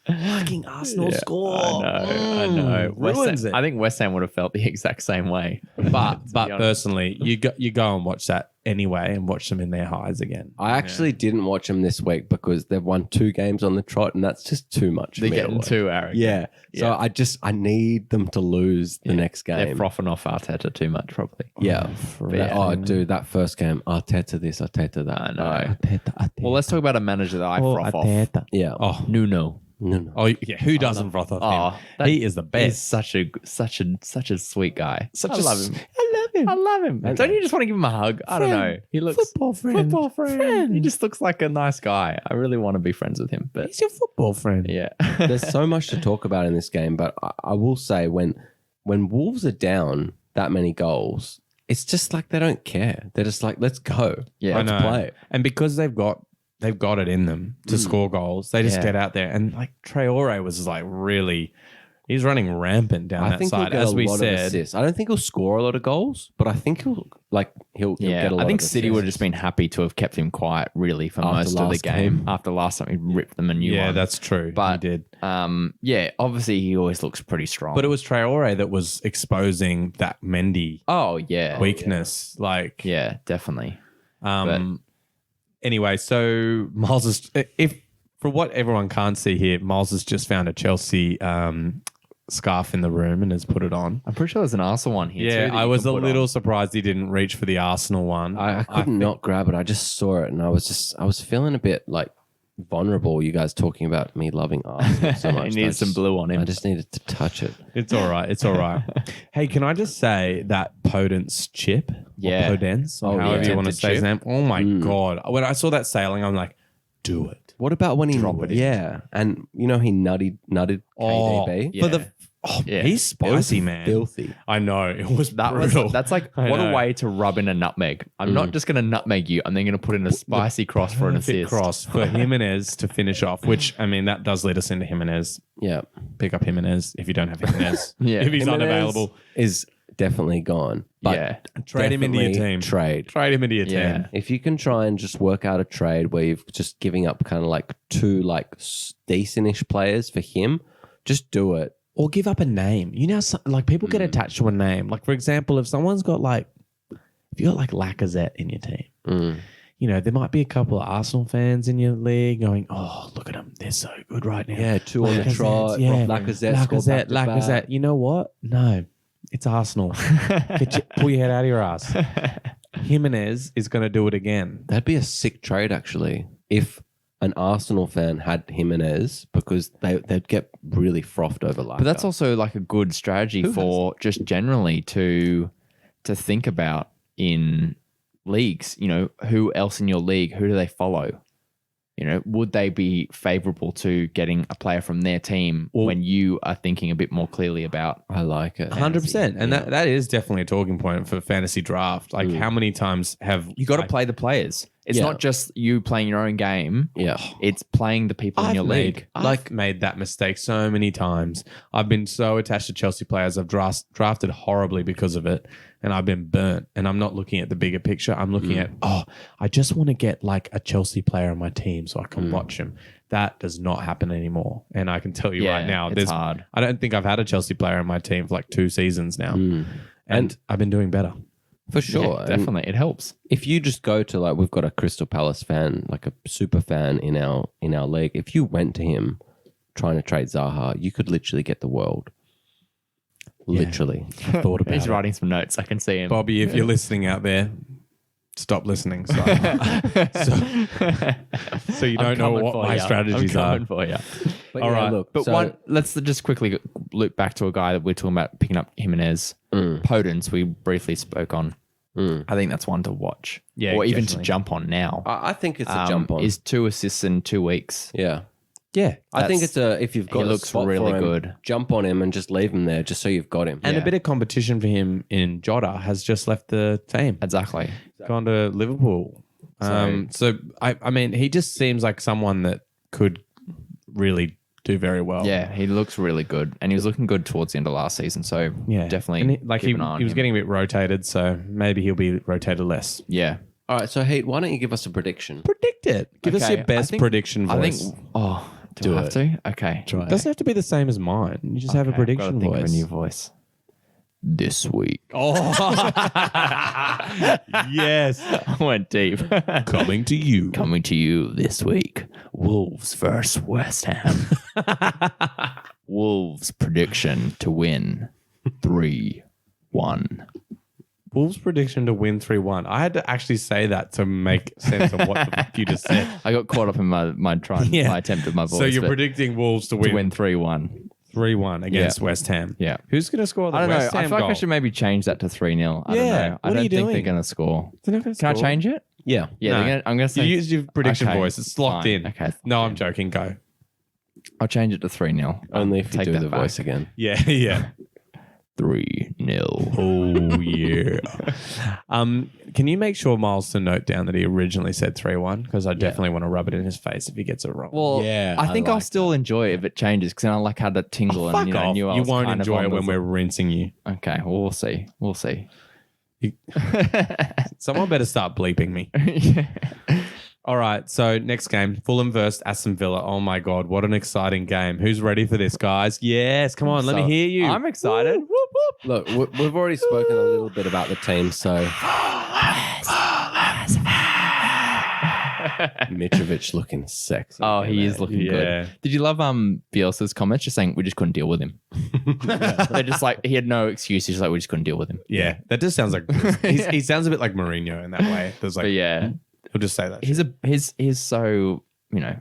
fucking Arsenal score. I know. Ruins it. I think West Ham would have felt the exact same way. But be honest. personally, you go and watch that anyway and watch them in their highs again. I actually didn't watch them this week because they've won 2 games on the trot, and that's just too much for They're me to getting watch. too arrogant. Yeah. So I need them to lose the next They're game. frothing off Arteta too much, probably. Yeah. Yeah. Dude, that first game, Arteta this, Arteta that. I know. Well, let's talk about a manager that I froth off. Yeah. Oh, Nuno. No. oh, yeah. Who doesn't froth off him? that- He is the He's best. such a sweet guy. I love him. I love him. Don't you just want to give him a hug? I don't know. He looks Football friend. He just looks like a nice guy. I really want to be friends with him. But He's your football friend. yeah. There's so much to talk about in this game, but I will say when Wolves are down that many goals, it's just like they don't care. They're just like, let's go. Yeah. I let's know. play. And because they've got it in them to score goals, they just Yeah. get out there. And like Traore was like really, he's running rampant down I that think he'll side, get as a we lot of said. assists. I don't think he'll score a lot of goals, but I think he'll Yeah, get a lot I think of City would have assists. just been happy to have kept him quiet, really, for After most of the last game. game. After last time, he ripped them a new Yeah, one. that's true. But he did. yeah, obviously he always looks pretty strong. But it was Traore that was exposing that Mendy oh yeah, weakness. Like, yeah, definitely. anyway, so Myles is, if for what everyone can't see here, Myles has just found a Chelsea scarf in the room and has put it on. I'm pretty sure there's an Arsenal one here. Yeah, too, that I you was can a put little on. surprised he didn't reach for the Arsenal one. I couldn't not grab it. I just saw it and I was feeling a bit like vulnerable. You guys talking about me loving Arsenal so much. He needs some blue on him. I just needed to touch it. It's all right. It's all right. Hey, can I just say that Potence chip? Yeah. Or Potence, or Oh, however yeah. you want to Tinted say his chip. name. Oh my God. When I saw that sailing, I'm like, do it. What about when he Drop it in. Yeah, and you know he nutted KDB. Yeah. For the Yeah. he's spicy, man. Filthy. I know. It was That's like I what a know. way to rub in a nutmeg. I'm not just going to nutmeg you. I'm then going to put in a spicy cross for an Perfect assist. cross for Jimenez to finish off, which, I mean, that does lead us into Jimenez. Yeah, Pick up Jimenez if you don't have Jimenez. Yeah. If he's Jimenez unavailable, is definitely gone. But Yeah. trade him into your definitely team. Trade. Trade him into your Yeah. team. If you can try and just work out a trade where you're just giving up kind of like two like decentish players for him, just do it. Or give up a name. You know, like people get attached to a name. Like, for example, if someone's got like, if you got like Lacazette in your team, you know, there might be a couple of Arsenal fans in your league going, oh, look at them. They're so good right now. Yeah, two on the Lacazette's- trot. yeah. Lacazette, scored back-to-back. Lacazette. You know what? No, it's Arsenal. Pull your head out of your ass. Jimenez is going to do it again. That'd be a sick trade, actually. If an Arsenal fan had Jimenez, because they'd get really frothed over Lacazette. But that's also like a good strategy for just generally to think about in leagues. You know, who else in your league? Who do they follow? You know, would they be favorable to getting a player from their team when you are thinking a bit more clearly about? I like it. 100%. And that is definitely a talking point for fantasy draft. Like, how many times have You got to play the players. It's Yeah. not just you playing your own game. Yeah. It's playing the people in your league. I've made that mistake so many times. I've been so attached to Chelsea players. I've drafted horribly because of it, and I've been burnt. And I'm not looking at the bigger picture. I'm looking at, I just want to get like a Chelsea player on my team so I can watch him. That does not happen anymore. And I can tell you Yeah, right now, it's hard. I don't think I've had a Chelsea player on my team for like 2 seasons now. And I've been doing better. For sure. Yeah, And definitely. It helps. if you just go to like, we've got a Crystal Palace fan, like a super fan in our league. If you went to him trying to trade Zaha, you could literally get the world. Literally. I thought about He's it. writing some notes. I can see him. Bobby, if you're listening out there, stop listening. So you don't know what my strategies I'm are. coming for you. But All right. look, But so- let's just quickly loop back to a guy that we're talking about picking up Jimenez. Potence, we briefly spoke on. I think that's one to watch. Yeah, or even to definitely. jump on now. I think it's a jump on. Is 2 assists in 2 weeks. Yeah. Yeah. I think That's- it's if you've got he a looks spot really for him, good. jump on him and just leave him there just so you've got him. And Yeah. a bit of competition for him in Jota has just left the team. Exactly. Gone to Liverpool. So I mean, he just seems like someone that could really do very well. Yeah, he looks really good. And he was looking good towards the end of last season. So Yeah. definitely And keep an eye on he was him. getting a bit rotated, so maybe he'll be rotated less. Yeah. All right, so Heat, why don't you give us a prediction? Predict it. Give us Okay, your best I think- prediction voice. I think. Oh, do I have to? Okay. It doesn't have to be the same as mine. You just have a Okay, I've gotta prediction think of voice. a new voice. This week. Oh, yes. I went deep. Coming to you. Coming to you this week. Wolves versus West Ham. Wolves prediction to win 3-1. Wolves' prediction to win 3-1. I had to actually say that to make sense of what the fuck you just said. I got caught up in my attempt at my voice. So you're but predicting Wolves to to win win 3-1. 3-1 against West Ham. Yeah. Who's going to score the I don't know. West I Ham feel like goal? I should maybe change that to 3-0. I don't Yeah. know. What I are don't you think they're doing? going to score. They're not gonna Can I score. change it? Yeah. Yeah, No. I'm going to say. You used your prediction Okay, voice. It's locked fine. in. Okay. No, I'm joking. Go. I'll change it to 3-0. Only if you Take do that the back. voice again. Yeah, yeah. 3-0. Oh, yeah. Can you make sure Myles to note down that he originally said 3-1? Because I definitely want to rub it in his face if he gets it wrong. Well, Yeah, I think I I'll like still enjoy it if it changes because then I like how that tingle Fuck and off. knew I You was won't kind of enjoy on it the- when we're rinsing you. Okay, well, we'll see. We'll see. Someone better start bleeping me. All right, so next game, Fulham versus Aston Villa. Oh my God, what an exciting game. Who's ready for this, guys? Yes, come on, let me So, hear you. I'm excited. Woo, whoop, whoop. Look, we've already spoken a little bit about the team, so Mitrovic looking sexy. Oh, he is looking Yeah. good. Did you love Bielsa's comments just saying we just couldn't deal with him? They're just like he had no excuse. He's just like we just couldn't deal with him. Yeah, that just sounds like he sounds a bit like Mourinho in that way. There's like But yeah, he'll just say that. he's so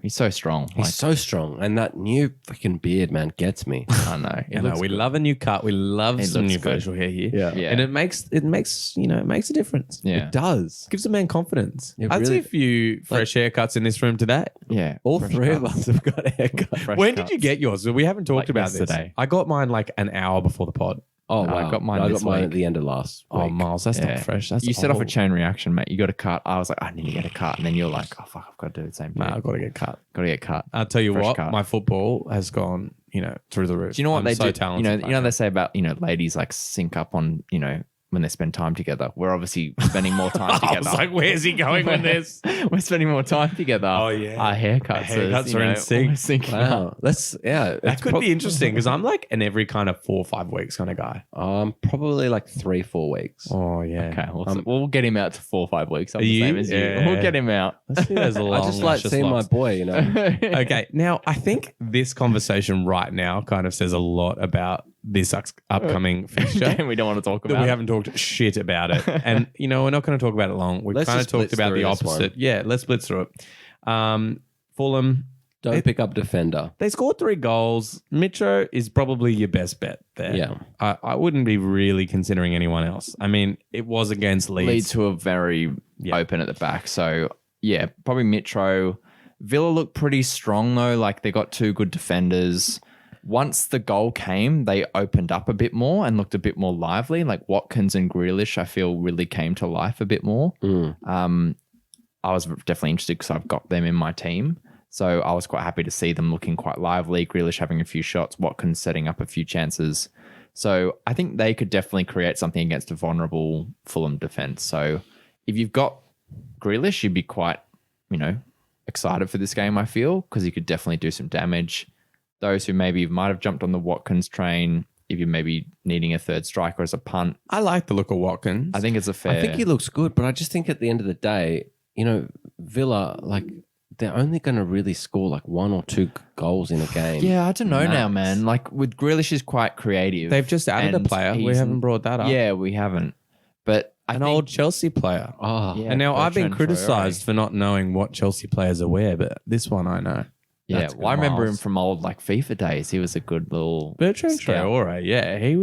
he's so strong. He's so strong, and that new freaking beard, man, gets me. I know. You know, we love a new cut. We love some looks new good. facial hair here. Yeah. And it makes a difference. Yeah. It does. Gives a man confidence. It I'd see really- a few fresh haircuts in this room today. Yeah. All Fresh three of cuts. us have got a haircut. Fresh When cuts. did you get yours? We haven't talked Like about this. yesterday. I got mine like an hour before the pod. Oh, No, I wow. got mine I this got mine at week. the end of last week. Oh, Miles, that's Yeah. not fresh. That's You set off a old. chain reaction, mate. You got a cut. I was like, I need to get a cut. And then you're like, oh, fuck, I've got to do the same thing. Nah, I've got to get cut. Got to get cut. I'll tell you Fresh what, cut. my football has gone, through the roof. Do you know what I'm they so do? Talented You know they say about, ladies like sync up on, when they spend time together. We're obviously spending more time I together. was like, where's he going with this? We're spending more time together. Oh, yeah. Our haircuts, Our haircuts are in sync. almost syncing up. Wow. That could be interesting because I'm like an every kind of 4 or 5 weeks kind of guy. Probably like 3-4 weeks. Oh, yeah. Okay, we'll get him out to 4 or 5 weeks. I'm Are the you? same as you. Yeah. We'll get him out. Let's see, there's a I long, just like luscious seeing locks. my boy, Okay, now I think this conversation right now kind of says a lot about this upcoming fixture. Game we don't want to talk That about. we haven't talked shit about it. And, we're not going to talk about it long. We've Let's kind of just blitz talked about through the this one. opposite. Yeah, let's blitz through it. Fulham, Don't pick up defender. they scored 3 goals. Mitro is probably your best bet there. Yeah. I wouldn't be really considering anyone else. I mean, it was against Leeds. Leeds who are very open at the back. So, yeah, probably Mitro. Villa looked pretty strong, though. Like, they got 2 good defenders. Once the goal came, they opened up a bit more and looked a bit more lively. Like, Watkins and Grealish, I feel, really came to life a bit more. I was definitely interested because I've got them in my team. So I was quite happy to see them looking quite lively. Grealish having a few shots, Watkins setting up a few chances. So I think they could definitely create something against a vulnerable Fulham defense. So if you've got Grealish, you'd be quite, excited for this game, I feel, because he could definitely do some damage. Those who maybe might have jumped on the Watkins train, if you're maybe needing a third striker as a punt, I like the look of Watkins. I think it's a fair. I think he looks good, but I just think at the end of the day, Villa, like, they're only going to really score like 1 or 2 goals in a game. Yeah, I don't know now, Max. man. Like with Grealish is quite creative. They've just added a and player. We he's- haven't brought that up. Yeah, we haven't. But An old Chelsea player. Oh, Yeah, And now I've been Bertrand criticised for not knowing what Chelsea players are where, but this one I know. yeah. That's Well, I remember him Myles. from old like FIFA days. He was a good little Bertrand scout. Traore, yeah, he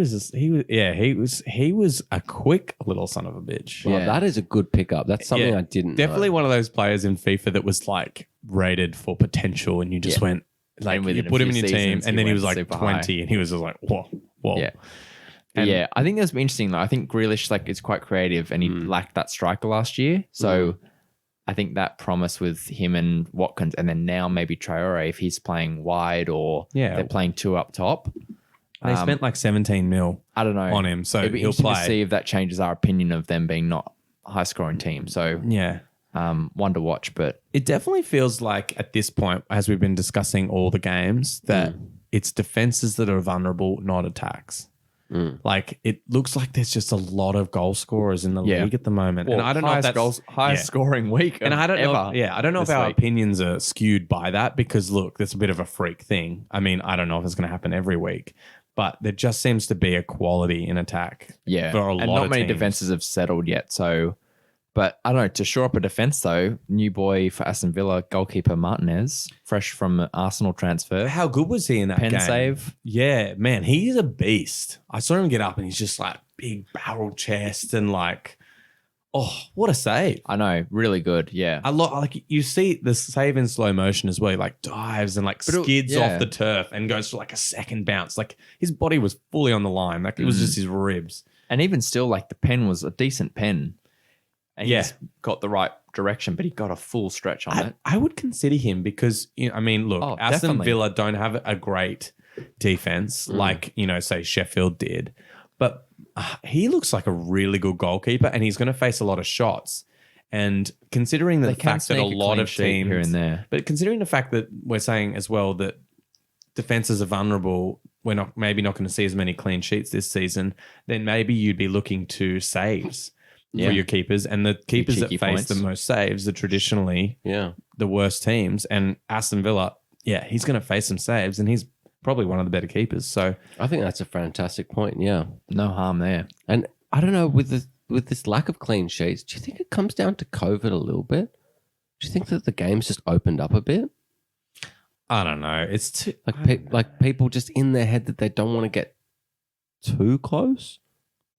was a quick little son of a bitch. well, Yeah. that is a good pickup. That's something Yeah, I didn't Definitely know. one of those players in FIFA that was like rated for potential, and you just went like And within you a put him in few your team, seasons, and he then he went was like super 20, and he was just like whoa. Yeah. And- Yeah, I think that's interesting. Though. I think Grealish like is quite creative, and he lacked that striker last year. So I think that promise with him and Watkins, and then now maybe Traore if he's playing wide or Yeah. they're playing 2 up top. They spent like 17 mil I don't know on him, so It'd be he'll interesting play. to see if that changes our opinion of them being not a high scoring team. So Yeah. one to watch, but It definitely feels like at this point, as we've been discussing all the games, that it's defenses that are vulnerable, not attacks. Like it looks like there's just a lot of goal scorers in the league at the moment, and I don't know if that's highest scoring week, And I don't know. ever. I don't know if this our week. opinions are skewed by that because look, that's a bit of a freak thing. I mean, I don't know if it's going to happen every week, but there just seems to be a quality in attack. Yeah, for a lot and not of many teams. defenses have settled yet. So, but I don't know. To shore up a defense, though, new boy for Aston Villa, goalkeeper Martinez, fresh from an Arsenal transfer, How good was he in that pen game? save. Yeah, man, he's a beast. I saw him get up and he's just like big barrel chest and like, oh, what a save. I know, really good. Yeah, A lot like you see the save in slow motion as well. He like dives and like But it- skids yeah. off the turf and goes for like a second bounce. Like his body was fully on the line. Like it was just his ribs. and even still, like the pen was a decent pen. And Yeah. he's got the right direction, but he got a full stretch on it. I would consider him because I mean, look, Oh, Aston definitely. Villa don't have a great defense like say Sheffield did, but he looks like a really good goalkeeper, and he's going to face a lot of shots. And considering the They can fact that a sneak a lot clean of sheet teams here and there. but considering the fact that we're saying as well that defenses are vulnerable, we're not going to see as many clean sheets this season. Then maybe you'd be looking to saves. Yeah. For your keepers, and the keepers that cheeky face points. the most saves are traditionally Yeah. the worst teams. And Aston Villa, he's going to face some saves, and he's probably one of the better keepers. So I think that's a fantastic point. Yeah. No harm there. And I don't know, with this lack of clean sheets, do you think it comes down to COVID a little bit? Do you think that the game's just opened up a bit? I don't know. It's too Like people just in their head that they don't want to get too close.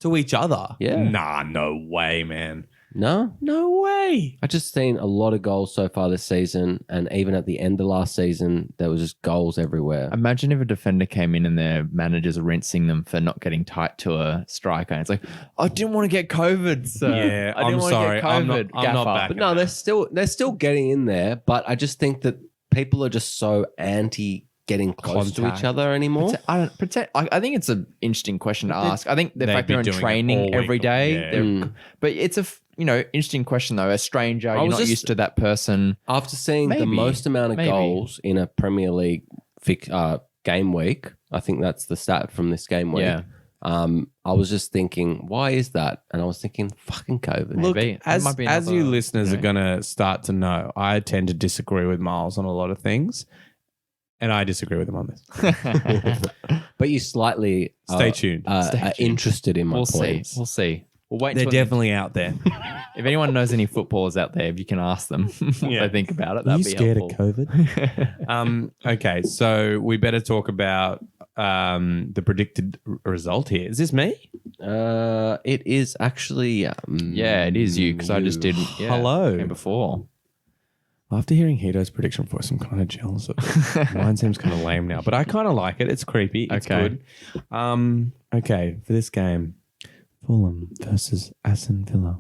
to each other. Yeah. Nah, no way, man. No, No way. I just seen a lot of goals so far this season, and even at the end of last season, there was just goals everywhere. Imagine if a defender came in and their managers are rinsing them for not getting tight to a striker. And it's like, I didn't want to get COVID, sir. Yeah, I didn't I'm want sorry. to get I'm COVID. not gaffer." back. But no, they're still getting in there. But I just think that people are just so anti getting close to Contact. each other anymore. I think it's an interesting question to ask. I think the they'd fact be they're in doing it all training week. every day, Yeah. but it's a interesting question though. A stranger, you're was not just- used to that person. After seeing the Maybe. most amount of Maybe. goals in a Premier League game week, I think that's the stat from this game week. Yeah. I was just thinking, why is that? And I was thinking, fucking COVID. Look, Maybe. It as might be you another, listeners are going to start to know, I tend to disagree with Myles on a lot of things, and I disagree with him on this. But you slightly Stay tuned. Stay are tuned. interested in my We'll points. see. We'll see. We'll wait. They're until definitely out there. if anyone knows any footballers out there, if you can ask them what Yeah. they think about it, that'd be helpful. COVID? Okay, so we better talk about the predicted result here. Is this me? It is actually. Yeah, it is you because I just didn't. Yeah, Hello. came before. After hearing Heato's prediction voice, I'm kind of jealous of it. Mine seems kind of lame now, but I kind of like it. It's creepy. It's Okay. good. Okay, for this game, Fulham versus Aston Villa.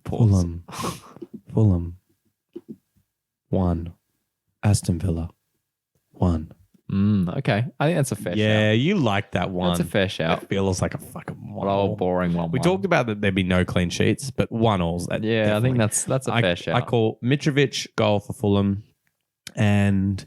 Pause. Fulham. 1. Aston Villa. 1. Okay, I think that's a fair Yeah, shout. you like that one. That's a fair shout. It feels like a fucking What old boring one. We talked about that there'd be no clean sheets, but 1-all's. Yeah, I think that's a fair shout. I call Mitrovic goal for Fulham. And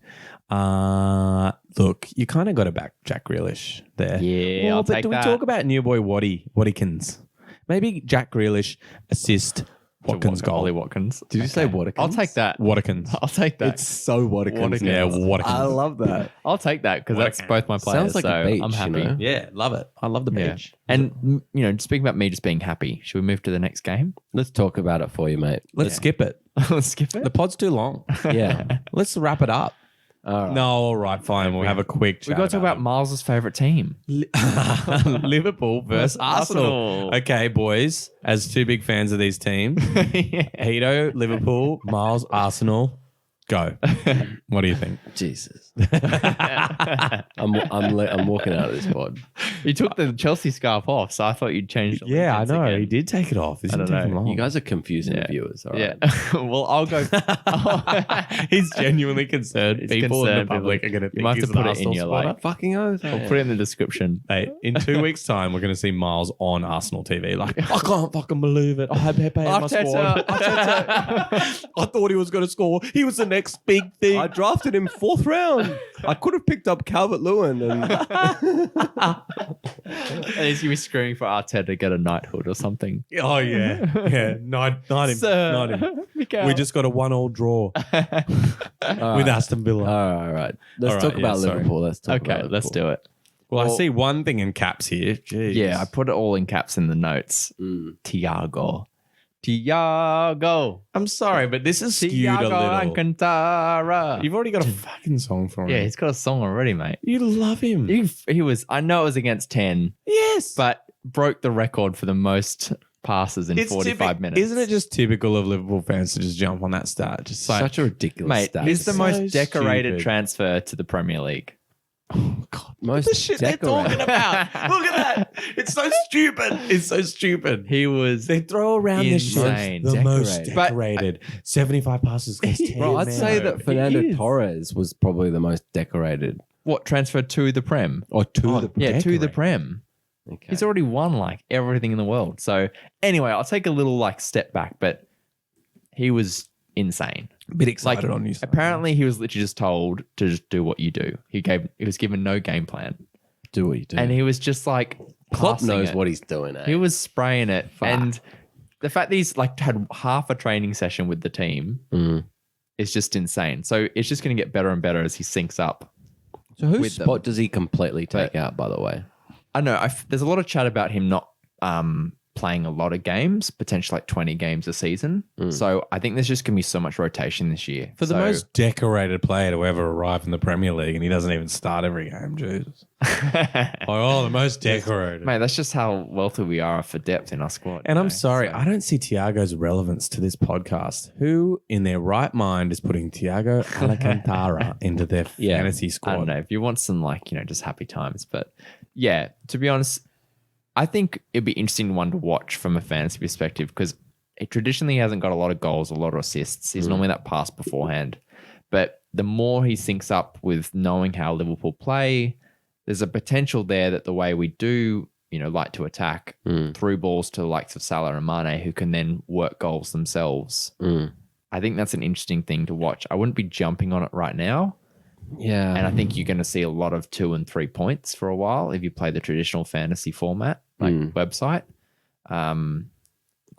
look, you kind of got to back Jack Grealish there. Yeah, I'll but take do we that. talk about new boy Watkins? Maybe Jack Grealish assist Watkins goal. Ollie Watkins. Did you say Watkins? I'll take that. Watkins. I'll take that. It's so Watkins. Yeah, Watkins. I love that. I'll take that because that's both my players. Sounds like so a beach, I'm happy. you know? Yeah, love it. I love the Yeah. beach. And speaking about me just being happy, should we move to the next game? Let's talk about it for you, mate. Let's skip it. Let's skip it. The pod's too long. Yeah. Let's wrap it up. All right. No, all right, fine. We'll have a quick chat. We've got to talk about Myles' favourite team. Liverpool versus Arsenal. Arsenal. Okay, boys, as two big fans of these teams, Heato, Liverpool, Myles, Arsenal, go. What do you think? Jesus. I'm walking out of this pod. You took the Chelsea scarf off, so I thought you'd change the Yeah, I allegiance know. again. He did take it off. It I didn't don't take him know. long. You guys are confusing the viewers. All right. Yeah. Well, I'll go. He's genuinely concerned. He's People concerned in the public people- are going to You think might have he's to put an it in Arsenal your supporter. like. Fucking oath. I'll put it in the description. Hey, in 2 weeks' time, we're going to see Myles on Arsenal TV. Like, I can't fucking believe it. I had Pepe in my squad. I thought he was going to score. He was the next big thing. I drafted him 4th round. I could have picked up Calvert-Lewin. And And he's going to be screaming for Arteta to get a knighthood or something. Oh, yeah. Yeah. Knight him. Sir, Knight him. Miguel. We just got a 1-1 draw with Aston Villa. all right. Let's All right, talk yeah, about sorry. Liverpool. Let's talk about Okay, let's Liverpool. do it. Well, I see one thing in caps here. Jeez. Yeah, I put it all in caps in the notes. Tiago. I'm sorry, but this is skewed a Tiago little. Alcantara. You've already got a fucking song for him. Yeah, he's got a song already, mate. You love him. He was, I know it was against 10, Yes. but broke the record for the most passes in 45 minutes. Isn't it just typical of Liverpool fans to just jump on that stat? Just like, Such a ridiculous Mate, stat. he's the so most decorated stupid. transfer to the Premier League. most the shit they're talking about. Look at that. It's so stupid. It's so stupid. He was They throw around this shit. insane. The most Decorated. But- decorated. 75 passes against 10. Bro, I'd man. say that Fernando is. Torres was probably the most decorated. what transferred to the Prem? Or to Oh, the Yeah, to the Decorated. Prem. Okay. He's already won like everything in the world. So anyway, I'll take a little like step back, but he was insane. bit excited Like, on you. son. Apparently, he was literally just told to just do what you do. He was given no game plan, do what you do. and he was just like Klopp passing knows it. what he's doing. Eh? He was spraying it, and the fact that he's like had half a training session with the team is just insane. So it's just going to get better and better as he syncs up. So whose with them. spot does he completely take out, by the way? I know there's a lot of chat about him not playing a lot of games, potentially like 20 games a season. So I think there's just going to be so much rotation this year. For the most decorated player to ever arrive in the Premier League, and he doesn't even start every game, Jesus. The most decorated. Mate, that's just how wealthy we are for depth in our squad. And I'm sorry, I don't see Thiago's relevance to this podcast. Who in their right mind is putting Thiago Alcantara into their fantasy squad? I don't know. If you want some just happy times. But yeah, to be honest, I think it'd be interesting one to watch from a fantasy perspective because he traditionally hasn't got a lot of goals, a lot of assists. He's normally that pass beforehand. But the more he syncs up with knowing how Liverpool play, there's a potential there that the way we do, like to attack through balls to the likes of Salah and Mane, who can then work goals themselves. I think that's an interesting thing to watch. I wouldn't be jumping on it right now. Yeah. And I think you're going to see a lot of 2 and 3 points for a while if you play the traditional fantasy format, like website.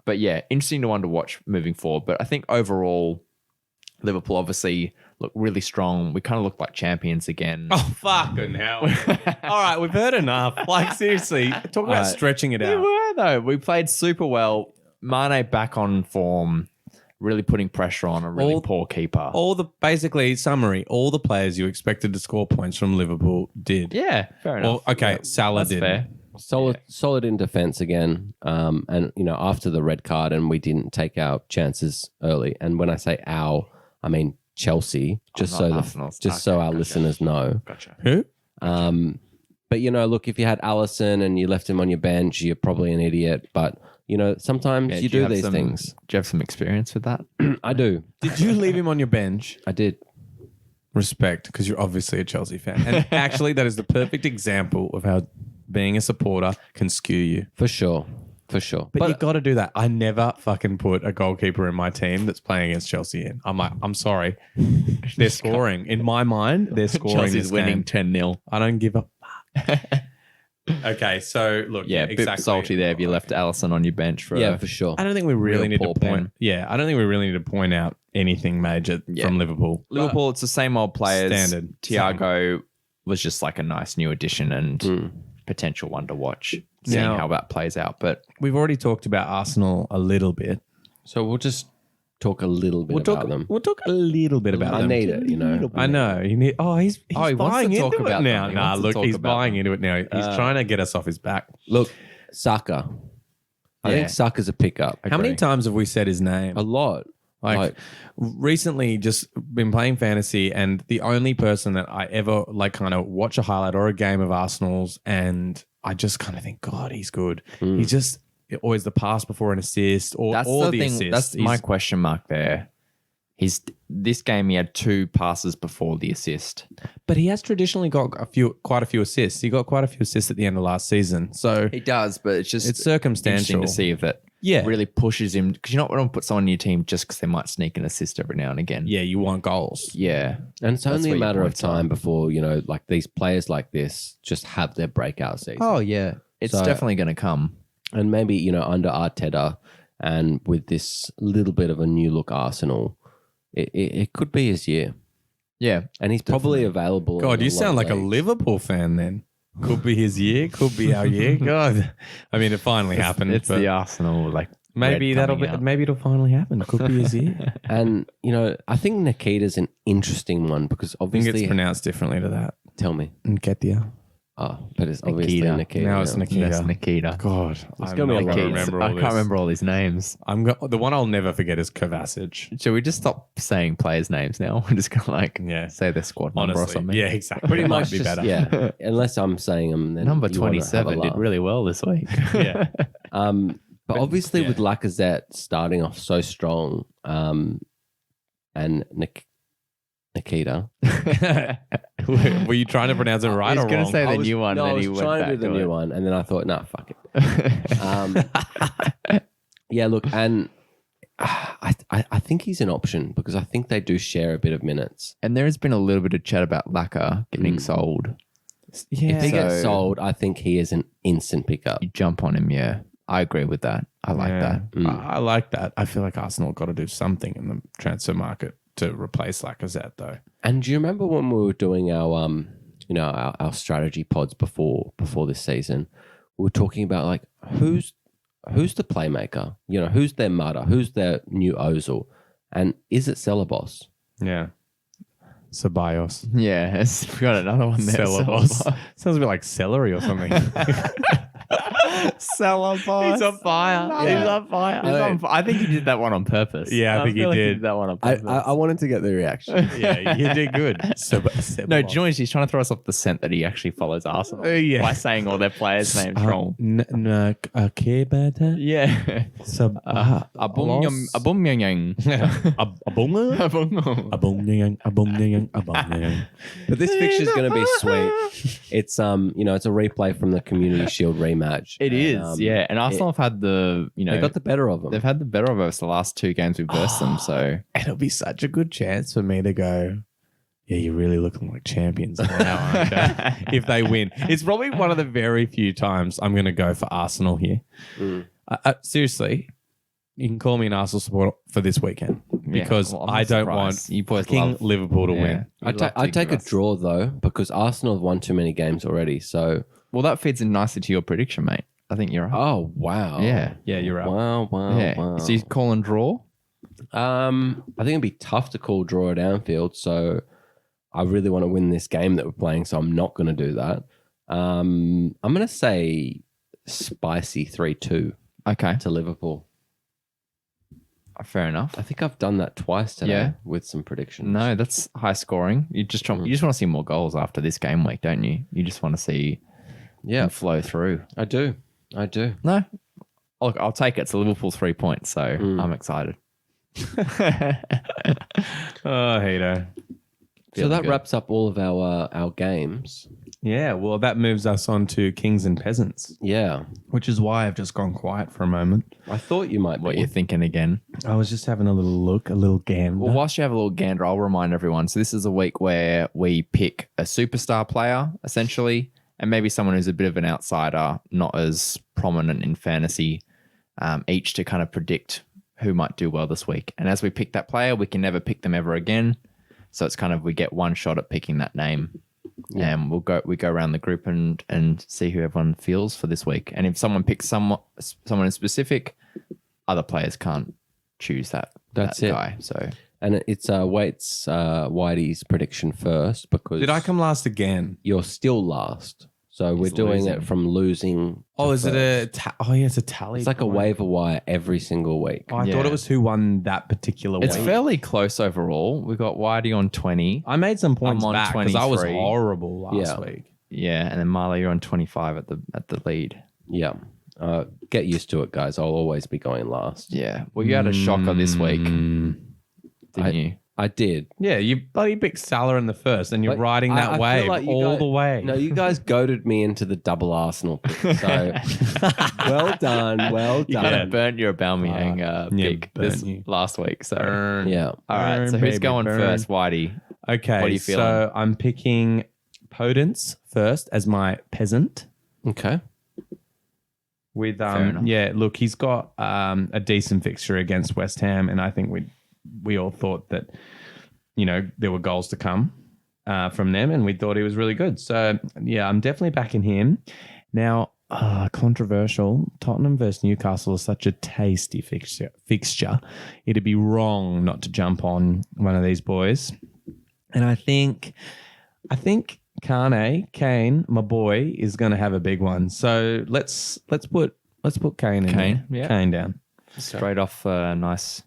But yeah, interesting one to watch moving forward. But I think overall, Liverpool obviously look really strong. We kind of look like champions again. Oh, fucking hell. All right, we've heard enough. Like, seriously, talk about stretching it We out. were, though. We played super well. Mane back on form, really putting pressure on a really poor keeper. Basically, summary, all the players you expected to score points from Liverpool did. Yeah, fair enough. Well, okay, Salah That's did. fair. Solid in defense again. And after the red card and we didn't take our chances early. And when I say our, I mean Chelsea, just so our listeners know. Gotcha. Who? But look, if you had Alisson and you left him on your bench, you're probably an idiot. But sometimes you do these things. Do you have some experience with that? I do. Did you leave him on your bench? I did. Respect, because you're obviously a Chelsea fan. And actually, that is the perfect example of how being a supporter can skew you. For sure. But you got to do that. I never fucking put a goalkeeper in my team that's playing against Chelsea in. I'm like, I'm sorry. They're scoring. In my mind, they're scoring. Chelsea's winning 10-0. I don't give a fuck. Okay, so look, Yeah, a bit salty there if you left Alisson on your bench for for sure. I don't think we really need to poor point. pen. Yeah, I don't think we really need to point out anything major from Liverpool. Liverpool, it's the same old players. Standard. Thiago was just like a nice new addition and potential one to watch, seeing Now- how that plays out. But We've already talked about Arsenal a little bit. So we'll just talk a little bit about them. We'll talk a little bit about I them. need it, I know. You need. Oh, he's he wants buying to talk into it about now. them. He Nah, wants to look, talk he's about buying them. into it now. He's trying to get us off his back. Look, Saka. I think Saka's a pickup. How many times have we said his name? A lot. Like recently, just been playing fantasy, and the only person that I ever kind of watch a highlight or a game of Arsenal's, and I just kind of think, God, he's good. He's just always the pass before an assist, or that's the the thing. assist. That's my question mark there. This game he had 2 passes before the assist. But he has traditionally got quite a few assists. He got quite a few assists at the end of last season. So He does, but it's just it's circumstantial. interesting to see if that really pushes him, because you're not going to put someone in your team just because they might sneak an assist every now and again. Yeah, you want goals. Yeah. And it's That's only a where your matter of points are. time before, these players like this just have their breakout season. Oh, yeah. It's So- definitely going to come. And maybe, under Arteta and with this little bit of a new look Arsenal, it could be his year. Yeah. And he's probably available. God, in you lot sound of like a leagues. Liverpool fan then. Could be his year. Could be our year. God, I mean, it finally happened. It's but the Arsenal, maybe red that'll coming be. out. Maybe it'll finally happen. Could be his year. And, I think Nikita's an interesting one because I think obviously. it's pronounced differently to that. Tell me. Nketiah. Oh, but it's obviously Nikita. Nikita. Now it's Nikita. That's Nikita. God, It's I'm gonna be not a lot gonna of remember I all can't this. remember all these names. The one I'll never forget is Kovacic. Should we just stop saying players' names now? We're just going to Yeah. say their squad number or Honestly, something. yeah, exactly. Pretty It might much be just, better. yeah. Unless I'm saying them, then Number you wanna have a 27 did laugh. really well this week. Yeah. But obviously with Lacazette starting off so strong, and Nikita. Were you trying to pronounce it right I was or gonna wrong? say the I was- new one, no, and I then he was went trying back to do the to new it. one, and then I thought, nah, fuck it. Yeah, look, and I think he's an option because I think they do share a bit of minutes. And there has been a little bit of chat about Laka getting sold. Yeah. If he gets So- sold, I think he is an instant pickup. You jump on him, yeah. I agree with that. I like that. I like that. I feel like Arsenal got to do something in the transfer market to replace Lacazette, though. And do you remember when we were doing our our strategy pods before this season? We were talking about like who's who's the playmaker? You know, who's their Mata? Who's their new Ozil? And is it Celebos? Yeah. Ceballos. Yeah, we got another one there. Celebos. Sounds a bit like celery or something. Celebos. He's on fire. Yeah. He's on fire. I think he did that one on purpose. Yeah, I think he feel like did. that one on I, purpose. I wanted to get the reaction. Yeah, you did good. No, do you know what? He's trying to throw us off the scent that he actually follows Arsenal Yeah. by saying all their players' names wrong. Okay, better. Yeah. Abumyang. But this fixture is going to be sweet. It's it's a replay from the Community Shield rematch. It is, yeah. And Arsenal have had they got the better of them. they've had the better of us the last 2 games we've versed them. So It'll be such a good chance for me to go, yeah, you're really looking like champions now, aren't you? If they win. It's probably one of the very few times I'm going to go for Arsenal here. Seriously, you can call me an Arsenal supporter for this weekend because I'm I not don't surprised. want You boys King love- Liverpool to Yeah. win. I take a draw though because Arsenal have won too many games already. So Well, that fits in nicely to your prediction, mate. I think you're right. oh wow, Yeah. Yeah, you're right. wow. Yeah. So you call and draw? I think it'd be tough to call draw at Anfield. So I really want to win this game that we're playing. So I'm not going to do that. I'm going to say spicy 3-2 Okay. to Liverpool. Fair enough. I think I've done that twice today Yeah. with some predictions. No, that's high scoring. You just want to see more goals after this game week, don't you? You just want to see them flow through. I do. No, look, I'll take it. It's a Liverpool 3 points, so I'm excited. Oh, Heato. So that wraps up all of our games. Yeah, well, that moves us on to Kings and Peasants, Yeah. which is why I've just gone quiet for a moment. I thought you might What be. you're thinking again? I was just having a little look, a little gander. Well, whilst you have a little gander, I'll remind everyone. So this is a week where we pick a superstar player, essentially, and maybe someone who's a bit of an outsider, not as prominent in fantasy, each to kind of predict who might do well this week. And as we pick that player, we can never pick them ever again. So it's kind of we get one shot at picking that name. And we go around the group and see who everyone feels for this week. And if someone picks someone in specific, other players can't choose that. That's that it. guy. So And it's Whitey's prediction first because Did I come last again? you're still last. So we're doing losing. it from losing. Oh, to is it first. it's a tally. It's like a point. waiver wire every single week. Oh, I Yeah. thought it was who won that particular it's week. fairly close overall. We got Whitey on 20. I made some points I'm on back because I was 23. horrible last Yeah. week. Yeah, and then Marley, you're on 25 at the lead. Yeah. Get used to it, guys. I'll always be going last. Yeah. Well, you had a shocker this week, didn't you? I did. Yeah, you bloody picked Salah in the first, and you're Like, riding that I feel wave like you all guys- the way. No, you guys goaded me into the double Arsenal pick. So well done. Well You kind done. of burnt your Aubameyang pick burnt this you. last week. So Burn. Yeah. all right. Burn, So who's baby, going burn. first, Whitey? Okay, What are you feeling? so I'm picking Peasants first as my peasant. Okay. With Fair enough. yeah, look, he's got a decent fixture against West Ham, and I think we all thought that there were goals to come from them, and we thought he was really good. So yeah, I'm definitely backing him. Now, controversial. Tottenham versus Newcastle is such a tasty fixture. It'd be wrong not to jump on one of these boys, and I think Kane, my boy, is going to have a big one. So let's put Kane in. Kane, there. yeah. Kane down. Straight off a nice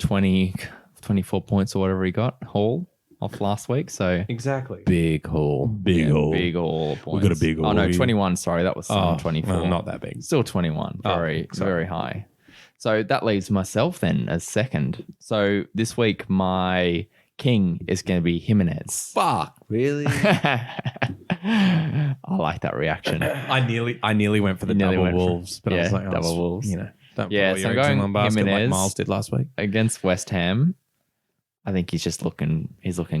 24 points or whatever he got, haul off last week. So Exactly. Big haul. Big yeah, haul. big haul points. got a big Oh, haul no, here. 21. Sorry, that was 24. well, not that big. Still 21. Very, sorry. very high. So that leaves myself then as second. So this week, my king is going to be Jimenez. Fuck. Really? I like that reaction. I nearly went for the Nearly double went for- wolves, but I yeah, was like, double wolves. Don't Yeah, put all so your I'm eggs in going one basket like Jimenez. Myles did last week. Against West Ham, I think he's looking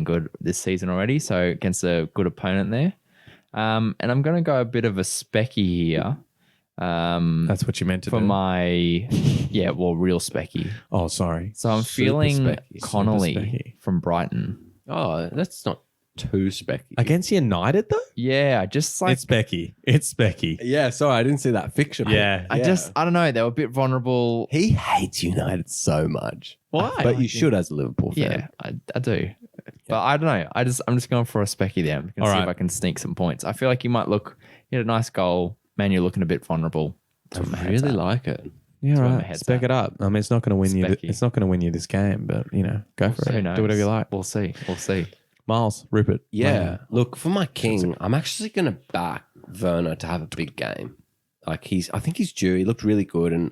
good this season already. So against a good opponent there. And I'm going to go a bit of a specky here. That's what you meant to For do. my, real specky. Oh, sorry. So I'm Super feeling specky. Connolly Super specky. from Brighton. Oh, that's not too specky. Against United, though? Yeah, just like It's Becky. It's Becky. Yeah, sorry, I didn't see that fixture. Yeah. I don't know. They were a bit vulnerable. He hates United so much. Why? But you should as a Liverpool fan. Yeah, I do. But I don't know. I'm just going for a specky there. I'm going to All see right. if I can sneak some points. I feel like you might look. You had a nice goal. Man, you're looking a bit vulnerable. I That's what my head's really at. like it. Yeah, where my right. head's Spec at. it up. I mean, it's not going to win you. Specky. It's not going to win you this game, but go for Who it. knows? Do whatever you like. We'll see. We'll see. Miles, Rupert. Yeah. Look, for my king, I'm actually going to back Werner to have a big game. Like I think he's due. He looked really good, and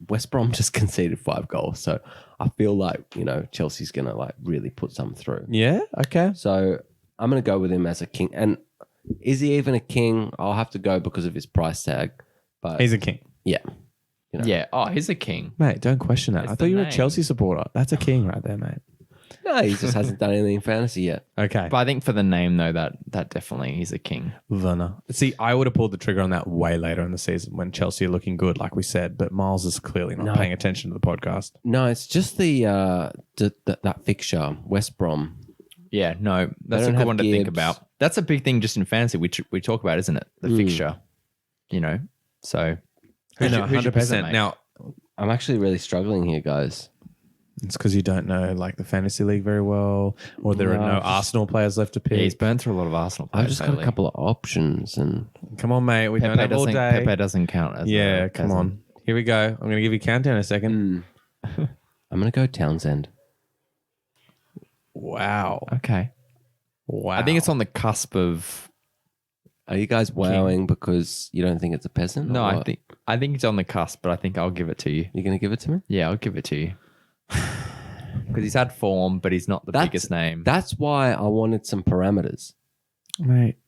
West Brom just conceded 5 goals. So I feel like, Chelsea's going to like really put some through. Yeah. Okay. So I'm going to go with him as a king. And is he even a king? I'll have to go because of his price tag. But He's a king, yeah. Yeah. Oh, he's a king. mate. Don't question that. It's I the thought you were a name. Chelsea supporter. That's a king right there, mate. No, he just hasn't done anything in fantasy yet. Okay. But I think for the name though, that definitely he's a king. Werner. See, I would have pulled the trigger on that way later in the season when Chelsea are looking good, like we said. But Miles is clearly not No. paying attention to the podcast. No, it's just that fixture, West Brom. Yeah. No, that's a don't good have one to think Gibbs. about. That's a big thing just in fantasy. We talk about, isn't it? The fixture. So who's your 100%. peasant, mate? Now, I'm actually really struggling here, guys. it's because you don't know like the fantasy league very well, or there are No, no just- Arsenal players left to pick. Yeah, he's burned through a lot of Arsenal players. I've just got a lately. couple of options, and Come on, mate. We don't Pepe have all doesn't, day. Pepe doesn't count as Yeah, a come peasant. on. Here we go. I'm going to give you a countdown in a second. I'm gonna go Townsend. Wow. Okay. Wow. I think it's on the cusp of. Are you guys wowing because you don't think it's a peasant? No, or I what? think it's on the cusp, but I think I'll give it to you. You're gonna give it to me. Yeah, I'll give it to you. Because he's had form, but he's not the biggest name. That's why I wanted some parameters. Mate.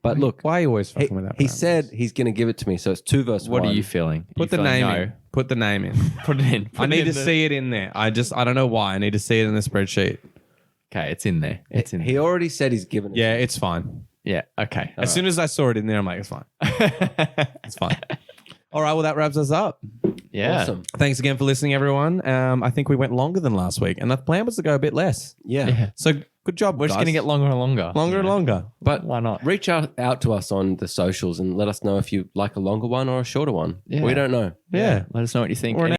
But look, Why are you always he, fucking with that? he parameters? said he's gonna give it to me, so it's 2 versus What 1. are you feeling? Put the name in. Put the name in. Put it in. I need to see it in there. I don't know why. I need to see it in the spreadsheet. Okay, it's in there. It's in He there. already said he's given it. Yeah, it's fine. Yeah, okay. As soon as I saw it in there, I'm like, it's fine. It's fine. All right, well, that wraps us up. Yeah. Awesome. Thanks again for listening, everyone. I think we went longer than last week, and the plan was to go a bit less. Yeah. So good job, We're just going to get longer and longer. longer and longer. But Why not? reach out to us on the socials and let us know if you like a longer one or a shorter one. Yeah. We don't know. Yeah. Let us know what you think. Or an